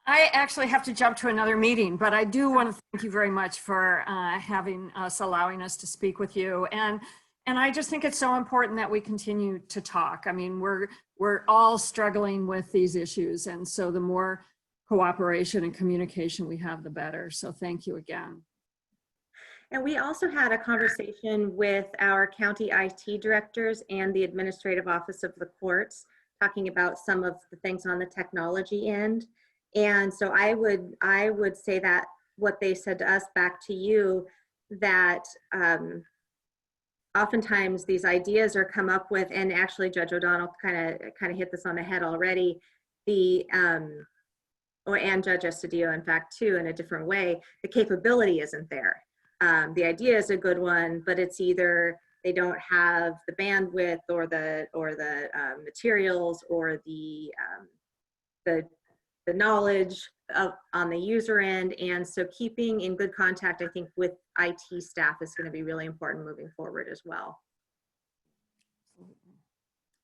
I actually have to jump to another meeting, but I do want to thank you very much for allowing us to speak with you. And I just think it's so important that we continue to talk. I mean, we're all struggling with these issues. And so the more cooperation and communication we have, the better. So thank you again.
And we also had a conversation with our county IT directors and the administrative office of the courts, talking about some of the things on the technology end. And so I would say that what they said to us back to you, that oftentimes these ideas are come up with, and actually Judge O'Donnell kind of hit this on the head already, and Judge Estudillo, in fact, too, in a different way, the capability isn't there. The idea is a good one, but it's either they don't have the bandwidth or the materials or the knowledge on the user end. And so keeping in good contact, I think, with IT staff is going to be really important moving forward as well.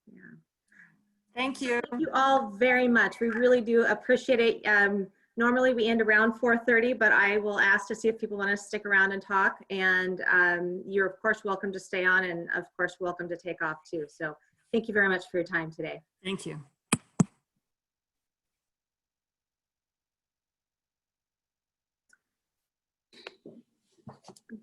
Yeah.
Thank you.
Thank you all very much. We really do appreciate it. Normally we end around 4:30, but I will ask to see if people want to stick around and talk. And you're of course welcome to stay on, and of course welcome to take off too. So thank you very much for your time today.
Thank you.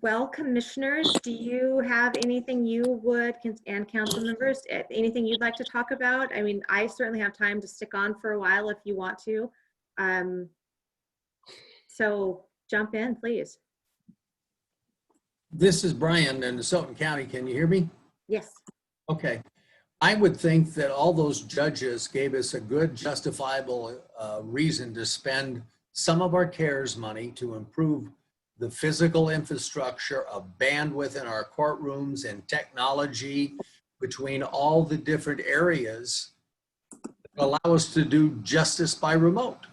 Well, commissioners, do you have anything you would, and council members, anything you'd like to talk about? I mean, I certainly have time to stick on for a while if you want to. So jump in, please.
This is Brian in Sultan County. Can you hear me?
Yes.
Okay. I would think that all those judges gave us a good justifiable reason to spend some of our CARES money to improve the physical infrastructure of bandwidth in our courtrooms and technology between all the different areas that allow us to do justice by remote.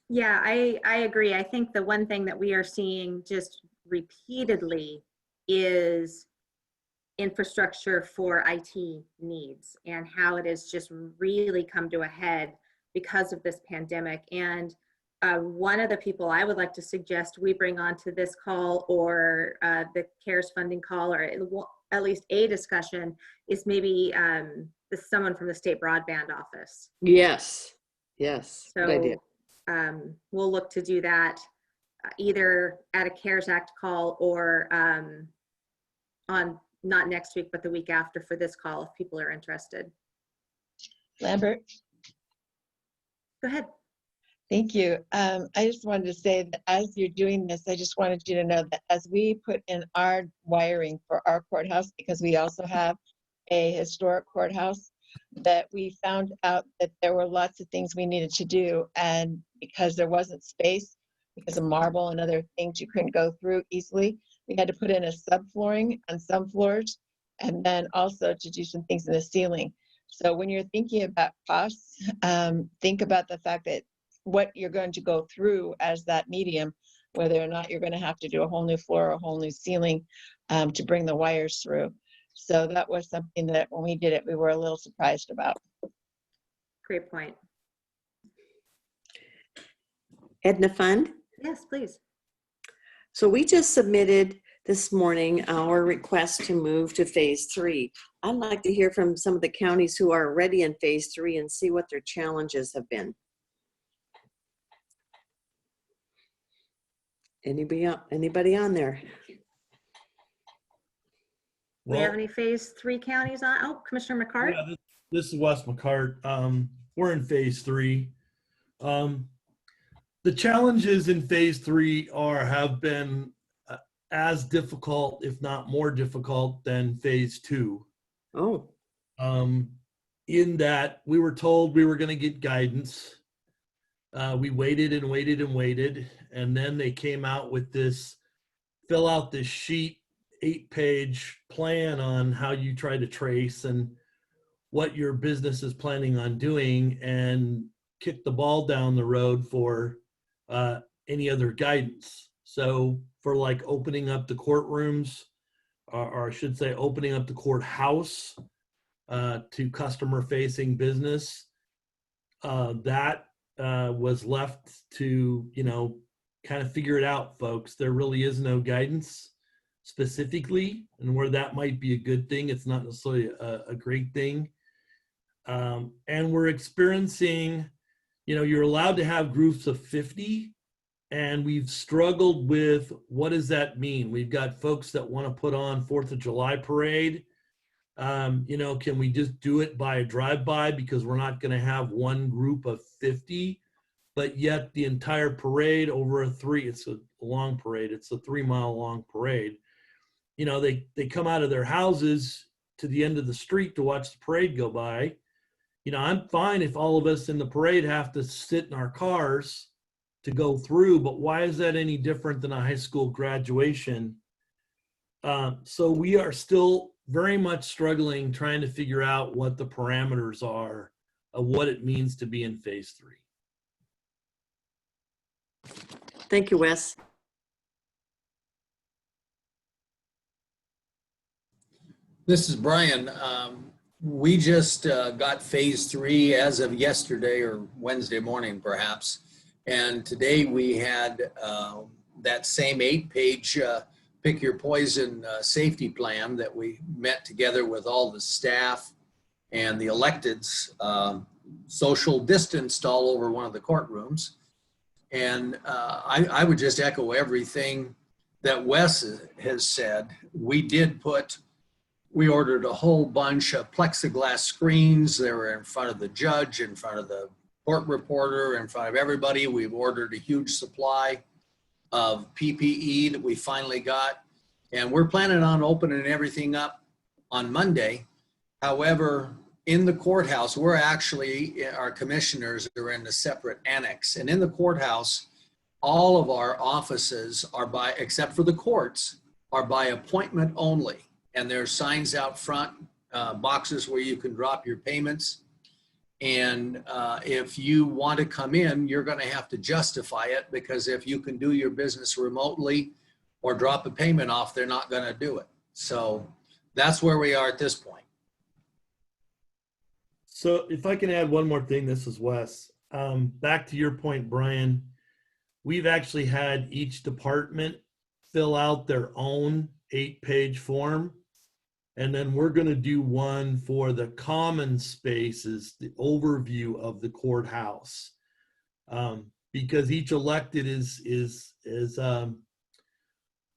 Yeah, I agree. I think the one thing that we are seeing just repeatedly is infrastructure for IT needs and how it has just really come to a head because of this pandemic. And one of the people I would like to suggest we bring onto this call, or the CARES funding call, or at least a discussion, is maybe someone from the state broadband office.
Yes, yes,
So
good idea.
We'll look to do that either at a CARES Act call or on not next week, but the week after for this call, if people are interested.
Lambert,
Go ahead.
thank you. I just wanted to say that as you're doing this, I just wanted you to know that as we put in our wiring for our courthouse, because we also have a historic courthouse, that we found out that there were lots of things we needed to do. And because there wasn't space, because of marble and other things you couldn't go through easily, we had to put in a subflooring on some floors, and then also to do some things in the ceiling. So when you're thinking about costs, think about the fact that what you're going to go through as that medium, whether or not you're going to have to do a whole new floor or a whole new ceiling to bring the wires through. So that was something that when we did it, we were a little surprised about.
Great point.
Edna Fund.
Yes, please.
So we just submitted this morning our request to move to phase 3. I'd like to hear from some of the counties who are already in phase 3 and see what their challenges have been. Anybody on there?
We have any phase 3 counties on? Oh, Commissioner McCart.
Yeah, this is Wes McCart. We're in phase 3. The challenges in phase 3 have been as difficult, if not more difficult, than phase 2.
Oh.
In that we were told we were going to get guidance. We waited and waited and waited, and then they came out with this, fill out this sheet, 8-page plan on how you try to trace and what your business is planning on doing, and kick the ball down the road for any other guidance. So for like opening up the courtrooms, or I should say opening up the courthouse to customer facing business, that was left to, kind of figure it out, folks. There really is no guidance specifically, and where that might be a good thing, it's not necessarily a great thing. And we're experiencing, you're allowed to have groups of 50, and we've struggled with what does that mean? We've got folks that want to put on 4th of July parade. Can we just do it by a drive-by because we're not going to have one group of 50? but yet the entire parade over it's a long parade, it's a 3-mile long parade. You know, they come out of their houses to the end of the street to watch the parade go by. You know, I'm fine if all of us in the parade have to sit in our cars to go through, but why is that any different than a high school graduation? So we are still very much struggling trying to figure out what the parameters are of what it means to be in phase 3.
Thank you, Wes.
This is Brian. We just got phase 3 as of yesterday or Wednesday morning, perhaps. And today we had that same 8-page pick your poison safety plan that we met together with all the staff and the electeds, social distanced all over one of the courtrooms. And I would just echo everything that Wes has said. We ordered a whole bunch of plexiglass screens. They were in front of the judge, in front of the court reporter, in front of everybody. We've ordered a huge supply of PPE that we finally got. And we're planning on opening everything up on Monday. However, in the courthouse, our commissioners are in a separate annex. And in the courthouse, all of our offices are except for the courts, are by appointment only. And there's signs out front, boxes where you can drop your payments. And if you want to come in, you're going to have to justify it, because if you can do your business remotely or drop a payment off, they're not going to do it. So that's where we are at this point.
So if I can add one more thing, this is Wes. Back to your point, Brian, we've actually had each department fill out their own 8-page form. And then we're going to do one for the common spaces, the overview of the courthouse, because each elected is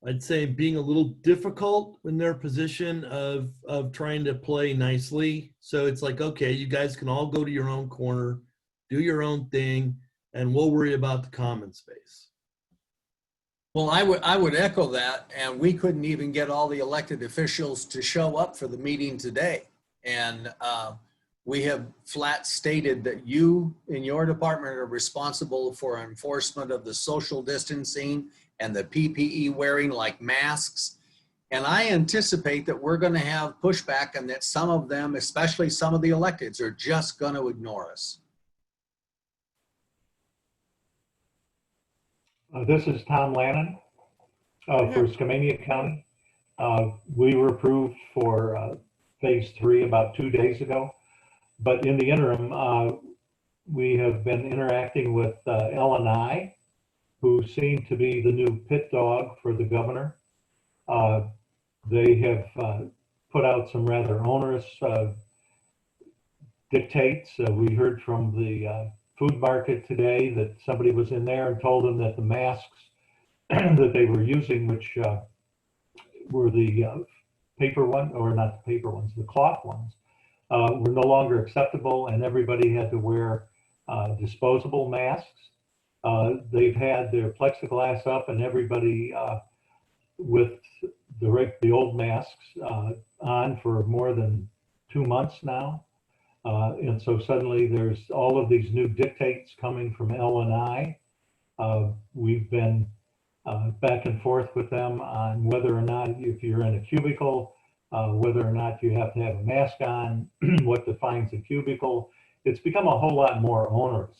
I'd say being a little difficult in their position of trying to play nicely. So it's like, okay, you guys can all go to your own corner, do your own thing, and we'll worry about the common space.
Well, I would echo that, and we couldn't even get all the elected officials to show up for the meeting today. And we have flat stated that you in your department are responsible for enforcement of the social distancing and the PPE wearing, like masks. And I anticipate that we're going to have pushback, and that some of them, especially some of the electeds, are just going to ignore us.
This is Tom Lannon for Skamania County. We were approved for phase 3 about 2 days ago, but in the interim, we have been interacting with L&I, who seem to be the new pit dog for the governor. They have put out some rather onerous dictates. We heard from the food market today that somebody was in there and told them that the masks that they were using, which were the paper one, or not the paper ones, the cloth ones, were no longer acceptable, and everybody had to wear disposable masks. They've had their plexiglass up, and everybody with the old masks on for more than 2 months now. And so suddenly there's all of these new dictates coming from L&I. We've been back and forth with them on whether or not, if you're in a cubicle, whether or not you have to have a mask on, what defines a cubicle. It's become a whole lot more onerous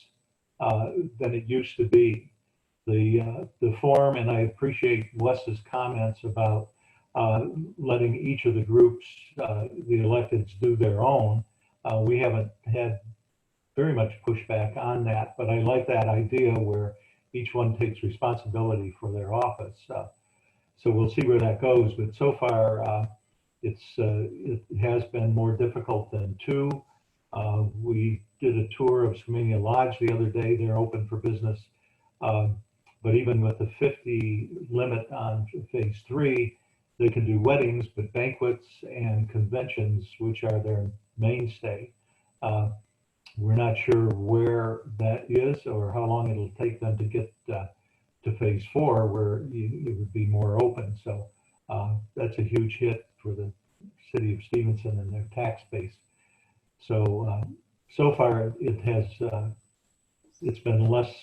than it used to be. The form, and I appreciate Wes's comments about letting each of the groups, the electeds, do their own. We haven't had very much pushback on that, but I like that idea where each one takes responsibility for their office. So we'll see where that goes, but so far it has been more difficult than 2. We did a tour of Skamania Lodge the other day. They're open for business, but even with the 50 limit on phase 3, they can do weddings, but banquets and conventions, which are their mainstay, We're not sure where that is or how long it'll take them to get to phase 4, where it would be more open. So that's a huge hit for the city of Stevenson and their tax base. So so far it has it's been less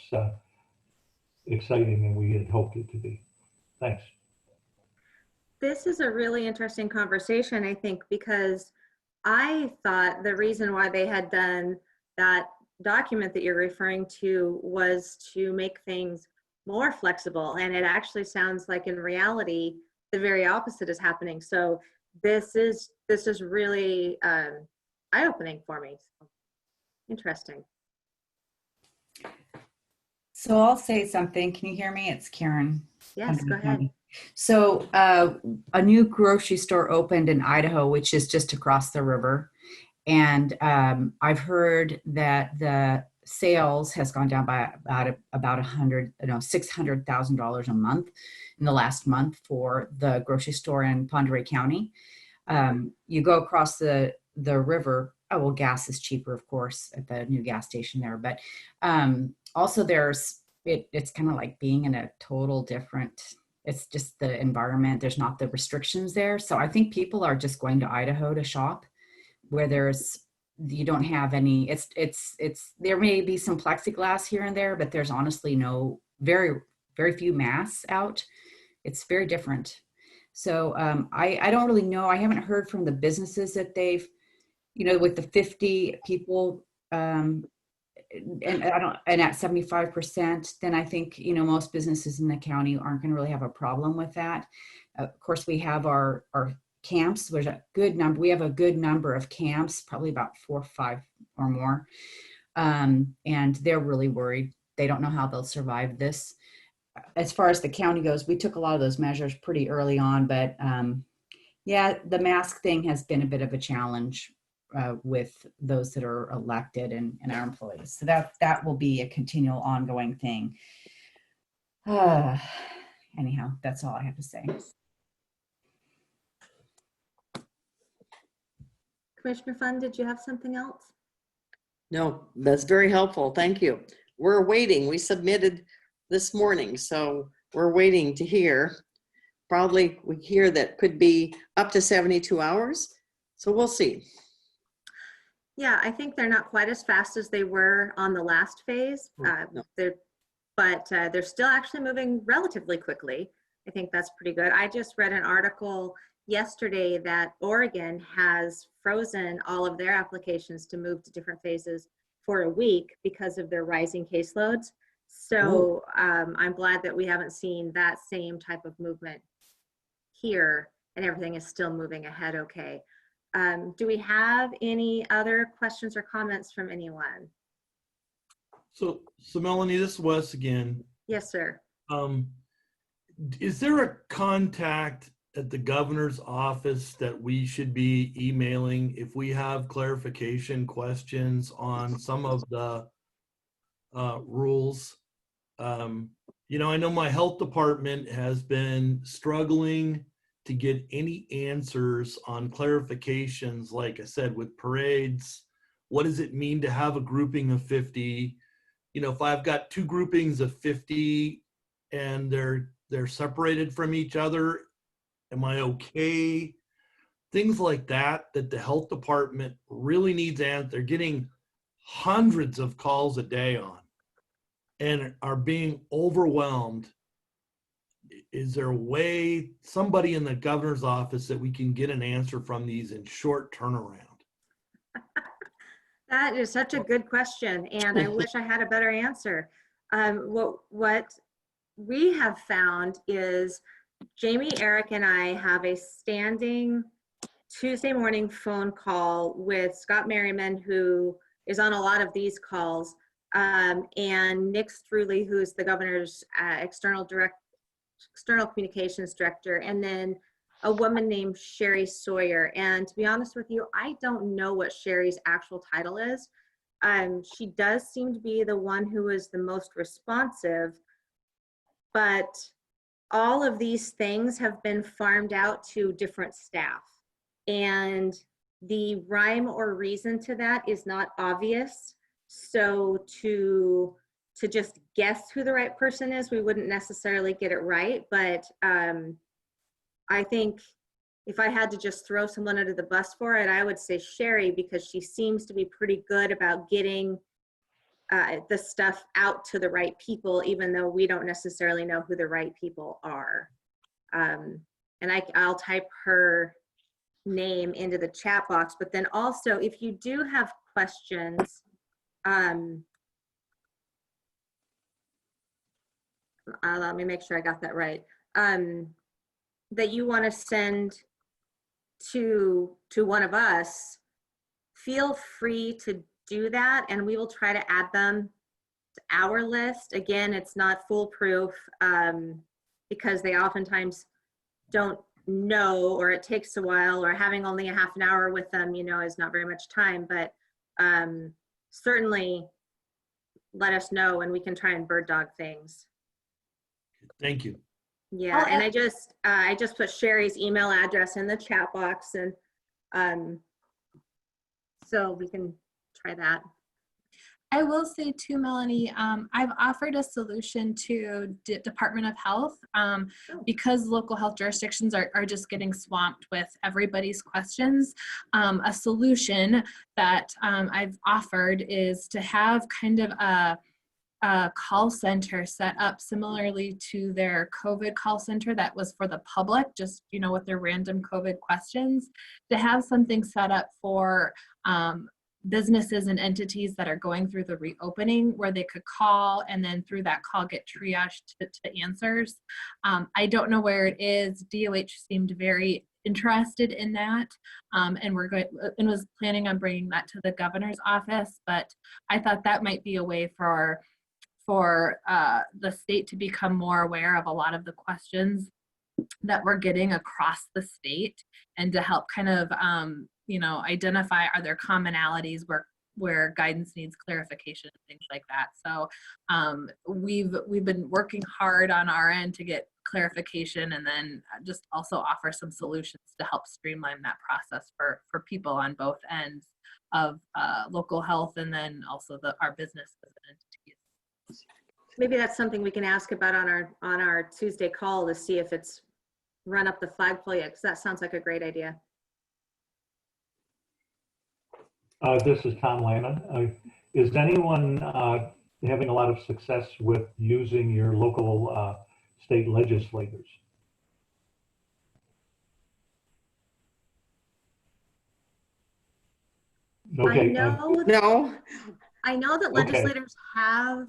exciting than we had hoped it to be. Thanks.
This is a really interesting conversation, I think, because I thought the reason why they had done that document that you're referring to was to make things more flexible. And it actually sounds like in reality, the very opposite is happening. So this is really eye-opening for me. So, interesting.
So I'll say something. Can you hear me? It's Karen.
Yes, go ahead.
So a new grocery store opened in Idaho, which is just across the river. And I've heard that the sales has gone down by about $600,000 a month in the last month for the grocery store in Pend Oreille County. You go across the river. Oh, well, gas is cheaper, of course, at the new gas station there. But also it's kind of like being in a total different, it's just the environment. There's not the restrictions there. So I think people are just going to Idaho to shop, where you don't have any, there may be some plexiglass here and there, but there's honestly very few masks out. It's very different. So I don't really know. I haven't heard from the businesses that they've, with the 50 people, and at 75%, then I think, most businesses in the county aren't going to really have a problem with that. Of course, we have our camps. There's a good number. We have a good number of camps, probably about 4 or 5 or more. And they're really worried. They don't know how they'll survive this. As far as the county goes, we took a lot of those measures pretty early on, but yeah, the mask thing has been a bit of a challenge with those that are elected and our employees. So that will be a continual ongoing thing. Anyhow, that's all I have to say.
Commissioner Fund, did you have something else?
No, that's very helpful. Thank you. We're waiting. We submitted this morning, so we're waiting to hear. Probably we hear that could be up to 72 hours. So we'll see.
Yeah, I think they're not quite as fast as they were on the last phase,
No.
but they're still actually moving relatively quickly. I think that's pretty good. I just read an article yesterday that Oregon has frozen all of their applications to move to different phases for a week because of their rising caseloads. So I'm glad that we haven't seen that same type of movement here, and everything is still moving ahead okay. Do we have any other questions or comments from anyone?
So Melanie, this is Wes again.
Yes, sir.
Is there a contact at the governor's office that we should be emailing if we have clarification questions on some of the rules? I know my health department has been struggling to get any answers on clarifications, like I said, with parades. What does it mean to have a grouping of 50? If I've got 2 groupings of 50 and they're separated from each other, am I okay? Things like that the health department really needs answers. They're getting hundreds of calls a day on and are being overwhelmed. Is there a way, somebody in the governor's office, that we can get an answer from these in short turnaround?
That is such a good question, and I wish I had a better answer. What we have found is Jamie, Eric, and I have a standing Tuesday morning phone call with Scott Merriman, who is on a lot of these calls, and Nick Struley, who is the governor's external communications director, and then a woman named Sherry Sawyer. And to be honest with you, I don't know what Sherry's actual title is. She does seem to be the one who is the most responsive, but all of these things have been farmed out to different staff. And the rhyme or reason to that is not obvious. So to just guess who the right person is, we wouldn't necessarily get it right. But I think if I had to just throw someone under the bus for it, I would say Sherry, because she seems to be pretty good about getting the stuff out to the right people, even though we don't necessarily know who the right people are. And I'll type her name into the chat box, but then also if you do have questions, let me make sure I got that right, that you want to send to one of us, feel free to do that, and we will try to add them to our list. Again, it's not foolproof because they oftentimes don't know, or it takes a while, or having only a half an hour with them, you know, is not very much time. But certainly let us know and we can try and bird dog things.
Thank you.
Yeah, and I just put Sherry's email address in the chat box, and so we can try that.
I will say too, Melanie, I've offered a solution to Department of Health because local health jurisdictions are just getting swamped with everybody's questions. A solution that I've offered is to have kind of a call center set up similarly to their COVID call center that was for the public, just, you know, with their random COVID questions, to have something set up for businesses and entities that are going through the reopening, where they could call and then through that call get triaged to answers. I don't know where it is. DOH seemed very interested in that, and was planning on bringing that to the governor's office. But I thought that might be a way for the state to become more aware of a lot of the questions that we're getting across the state, and to help kind of you know, identify, are there commonalities where guidance needs clarification and things like that. So we've been working hard on our end to get clarification, and then just also offer some solutions to help streamline that process for people on both ends of local health, and then also our businesses and entities.
Maybe that's something we can ask about on our Tuesday call, to see if it's run up the flagpole yet, because that sounds like a great idea.
This is Tom Lannon. Is anyone having a lot of success with using your local state legislators? Okay.
I know that legislators have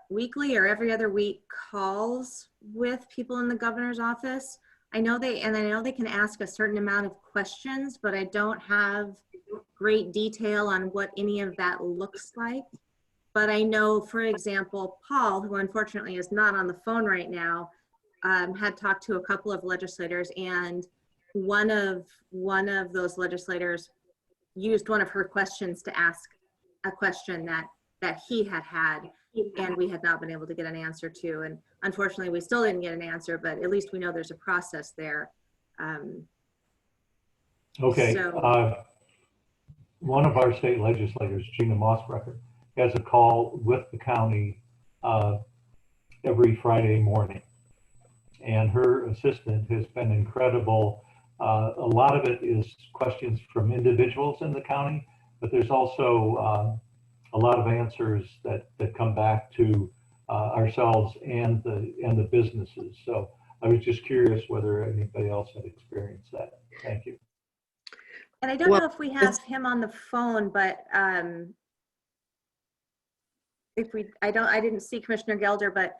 weekly or every other week calls with people in the governor's office. I know they can ask a certain amount of questions, but I don't have great detail on what any of that looks like. But I know, for example, Paul, who unfortunately is not on the phone right now, had talked to a couple of legislators, and one of those legislators used one of her questions to ask a question that he had, and we had not been able to get an answer to. And unfortunately, we still didn't get an answer, but at least we know there's a process there.
Okay.
So,
one of our state legislators, Gina Mossbrecher, has a call with the county every Friday morning. And her assistant has been incredible. A lot of it is questions from individuals in the county, but there's also a lot of answers that come back to ourselves and the businesses. So I was just curious whether anybody else had experienced that. Thank you.
and I don't know if we have him on the phone, but I didn't see Commissioner Gelder, but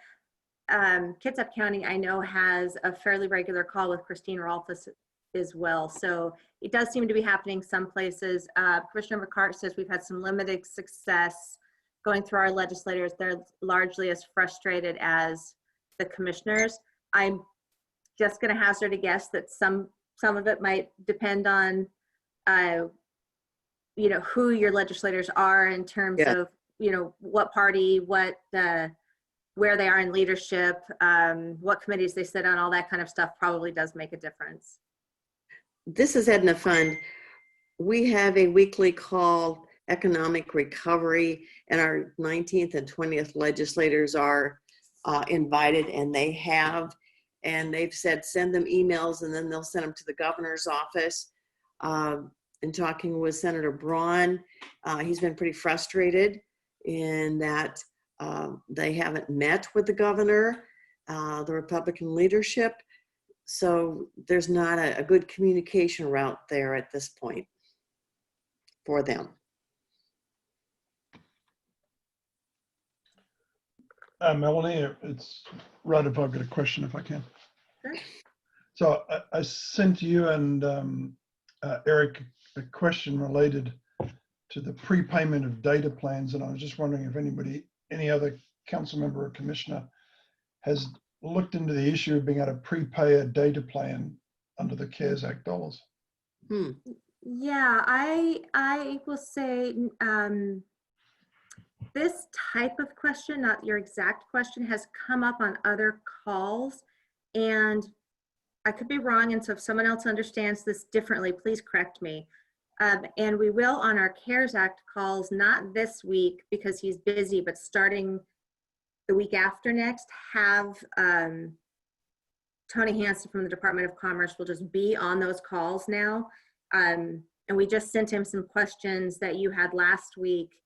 Kitsap County, I know, has a fairly regular call with Christine Rolfes as well. So it does seem to be happening some places. Commissioner McCart says we've had some limited success going through our legislators. They're largely as frustrated as the commissioners. I'm just going to hazard a guess that some of it might depend on, you know, who your legislators are in terms of, you know, what party, what, where they are in leadership, what committees they sit on, all that kind of stuff probably does make a difference.
This is Edna Fund. We have a weekly call economic recovery, and our 19th and 20th legislators are invited, and they have, and they've said send them emails, and then they'll send them to the governor's office. In talking with Senator Braun, he's been pretty frustrated in that they haven't met with the governor, the Republican leadership. So there's not a good communication route there at this point for them.
Melanie, it's right if I've got a question, if I can.
Sure.
So I sent you and Eric a question related to the prepayment of data plans, and I was just wondering if anybody, any other council member or commissioner has looked into the issue of being able to prepay a data plan under the CARES Act dollars.
Yeah, I will say this type of question, not your exact question, has come up on other calls, and I could be wrong, and so if someone else understands this differently, please correct me. And we will on our CARES Act calls, not this week because he's busy, but starting the week after next, have Tony Hansen from the Department of Commerce will just be on those calls now. And we just sent him some questions that you had last week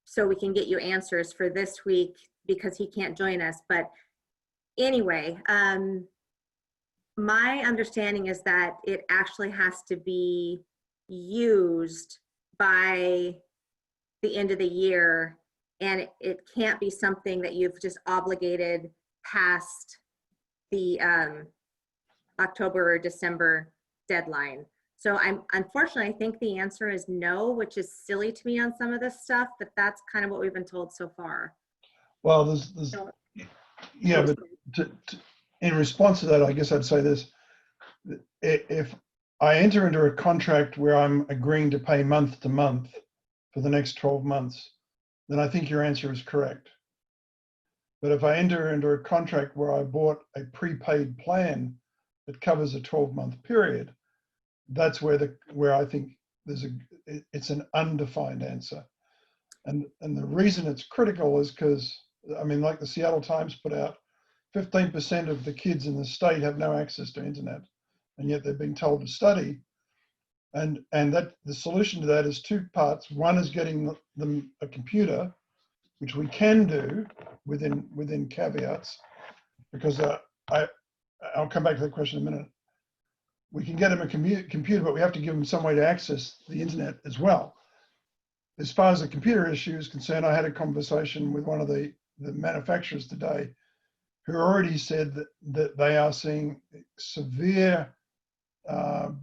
so we can get you answers for this week because he can't join us. But anyway, my understanding is that it actually has to be used by the end of the year, and it can't be something that you've just obligated past the October or December deadline. So unfortunately, I think the answer is no, which is silly to me on some of this stuff, but that's kind of what we've been told so far.
Well, there's yeah, but in response to that, I guess I'd say this: if I enter into a contract where I'm agreeing to pay month to month for the next 12 months, then I think your answer is correct. But if I enter into a contract where I bought a prepaid plan that covers a 12-month period, that's where I think it's an undefined answer. And the reason it's critical is because, I mean, like the Seattle Times put out, 15% of the kids in the state have no access to internet, and yet they're being told to study. And that the solution to that is two parts. One is getting them a computer, which we can do within caveats, because I'll come back to that question in a minute. We can get them a computer, but we have to give them some way to access the internet as well. As far as the computer issue is concerned, I had a conversation with one of the manufacturers today who already said that they are seeing severe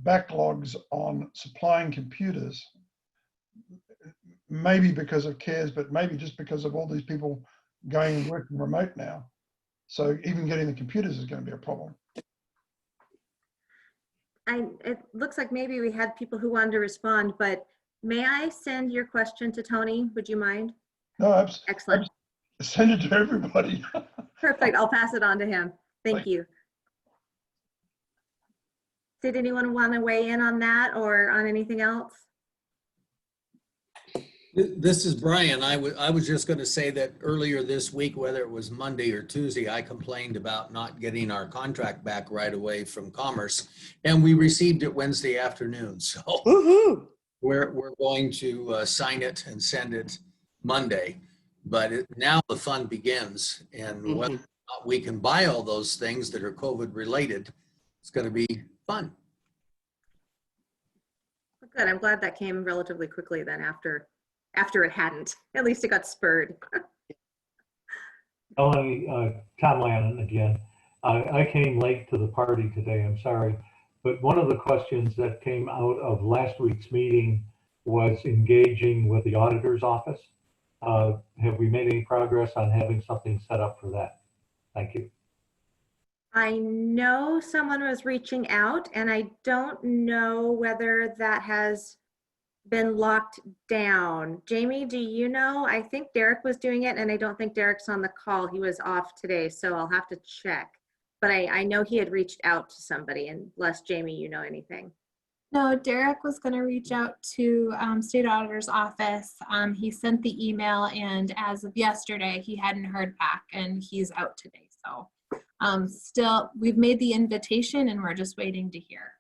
backlogs on supplying computers, maybe because of CARES, but maybe just because of all these people going and working remote now. So even getting the computers is going to be a problem.
It looks like maybe we had people who wanted to respond, but may I send your question to Tony? Would you mind?
No,
excellent.
Send it to everybody.
Perfect. I'll pass it on to him. Thank you. Did anyone want to weigh in on that or on anything else?
This is Brian. I was just going to say that earlier this week, whether it was Monday or Tuesday, I complained about not getting our contract back right away from Commerce, and we received it Wednesday afternoon. So we're going to sign it and send it Monday. But now the fun begins, and whether or not we can buy all those things that are COVID related, it's going to be fun.
Good. I'm glad that came relatively quickly then after it hadn't. At least it got spurred.
Melanie, Tom Lannon again. I came late to the party today, I'm sorry. But one of the questions that came out of last week's meeting was engaging with the auditor's office. Have we made any progress on having something set up for that? Thank you.
I know someone was reaching out, and I don't know whether that has been locked down. Jamie, do you know? I think Derek was doing it, and I don't think Derek's on the call. He was off today, so I'll have to check. But I know he had reached out to somebody, unless Jamie, you know anything.
No, Derek was going to reach out to State Auditor's office. He sent the email, and as of yesterday, he hadn't heard back, and he's out today. So still, we've made the invitation, and we're just waiting to hear.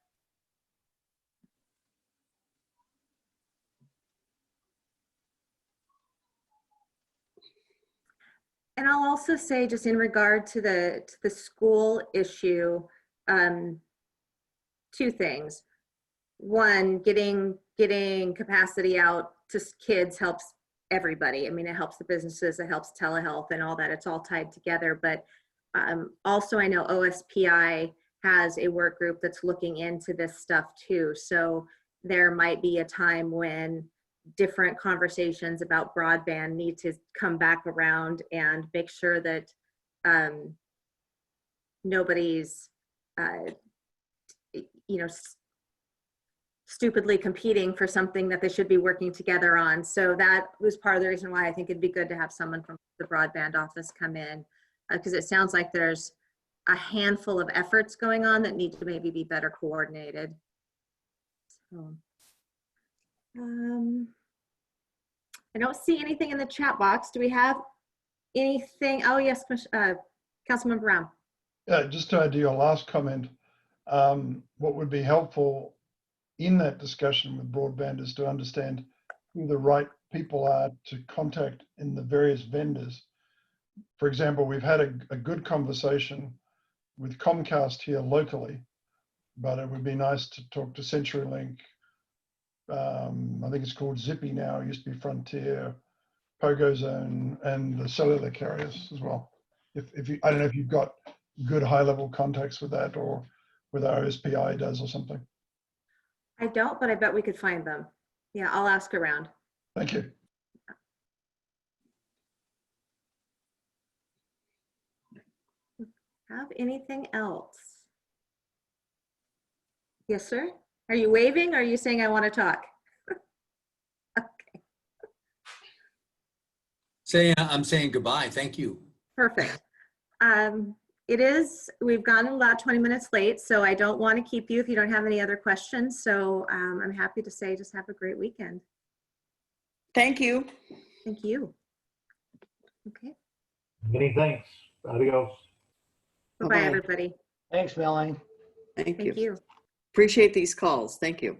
And I'll also say, just in regard to the school issue, two things. One, getting capacity out to kids helps everybody. I mean, it helps the businesses, it helps telehealth and all that. It's all tied together. But also, I know OSPI has a work group that's looking into this stuff too. So there might be a time when different conversations about broadband need to come back around and make sure that nobody's stupidly competing for something that they should be working together on. So that was part of the reason why I think it'd be good to have someone from the broadband office come in, because it sounds like there's a handful of efforts going on that need to maybe be better coordinated. So, I don't see anything in the chat box. Do we have anything? Oh yes, Councilman Brown.
Yeah, just to add to your last comment, what would be helpful in that discussion with broadband is to understand who the right people are to contact in the various vendors. For example, we've had a good conversation with Comcast here locally, but it would be nice to talk to CenturyLink. I think it's called Zippy now. It used to be Frontier, Pogo Zone, and the cellular carriers as well. If you, I don't know if you've got good high-level contacts with that, or with our OSPI does or something.
I don't, but I bet we could find them. Yeah, I'll ask around.
Thank you.
Have anything else? Yes, sir. Are you waving? Or are you saying I want to talk? Okay.
I'm saying goodbye. Thank you.
Perfect. We've gone about 20 minutes late, so I don't want to keep you if you don't have any other questions. So I'm happy to say just have a great weekend.
Thank you.
Thank you. Okay.
Many thanks. Adios.
Bye-bye,
Bye-bye.
everybody.
Thanks, Melanie.
Thank
Thank you.
Appreciate these calls. Thank you.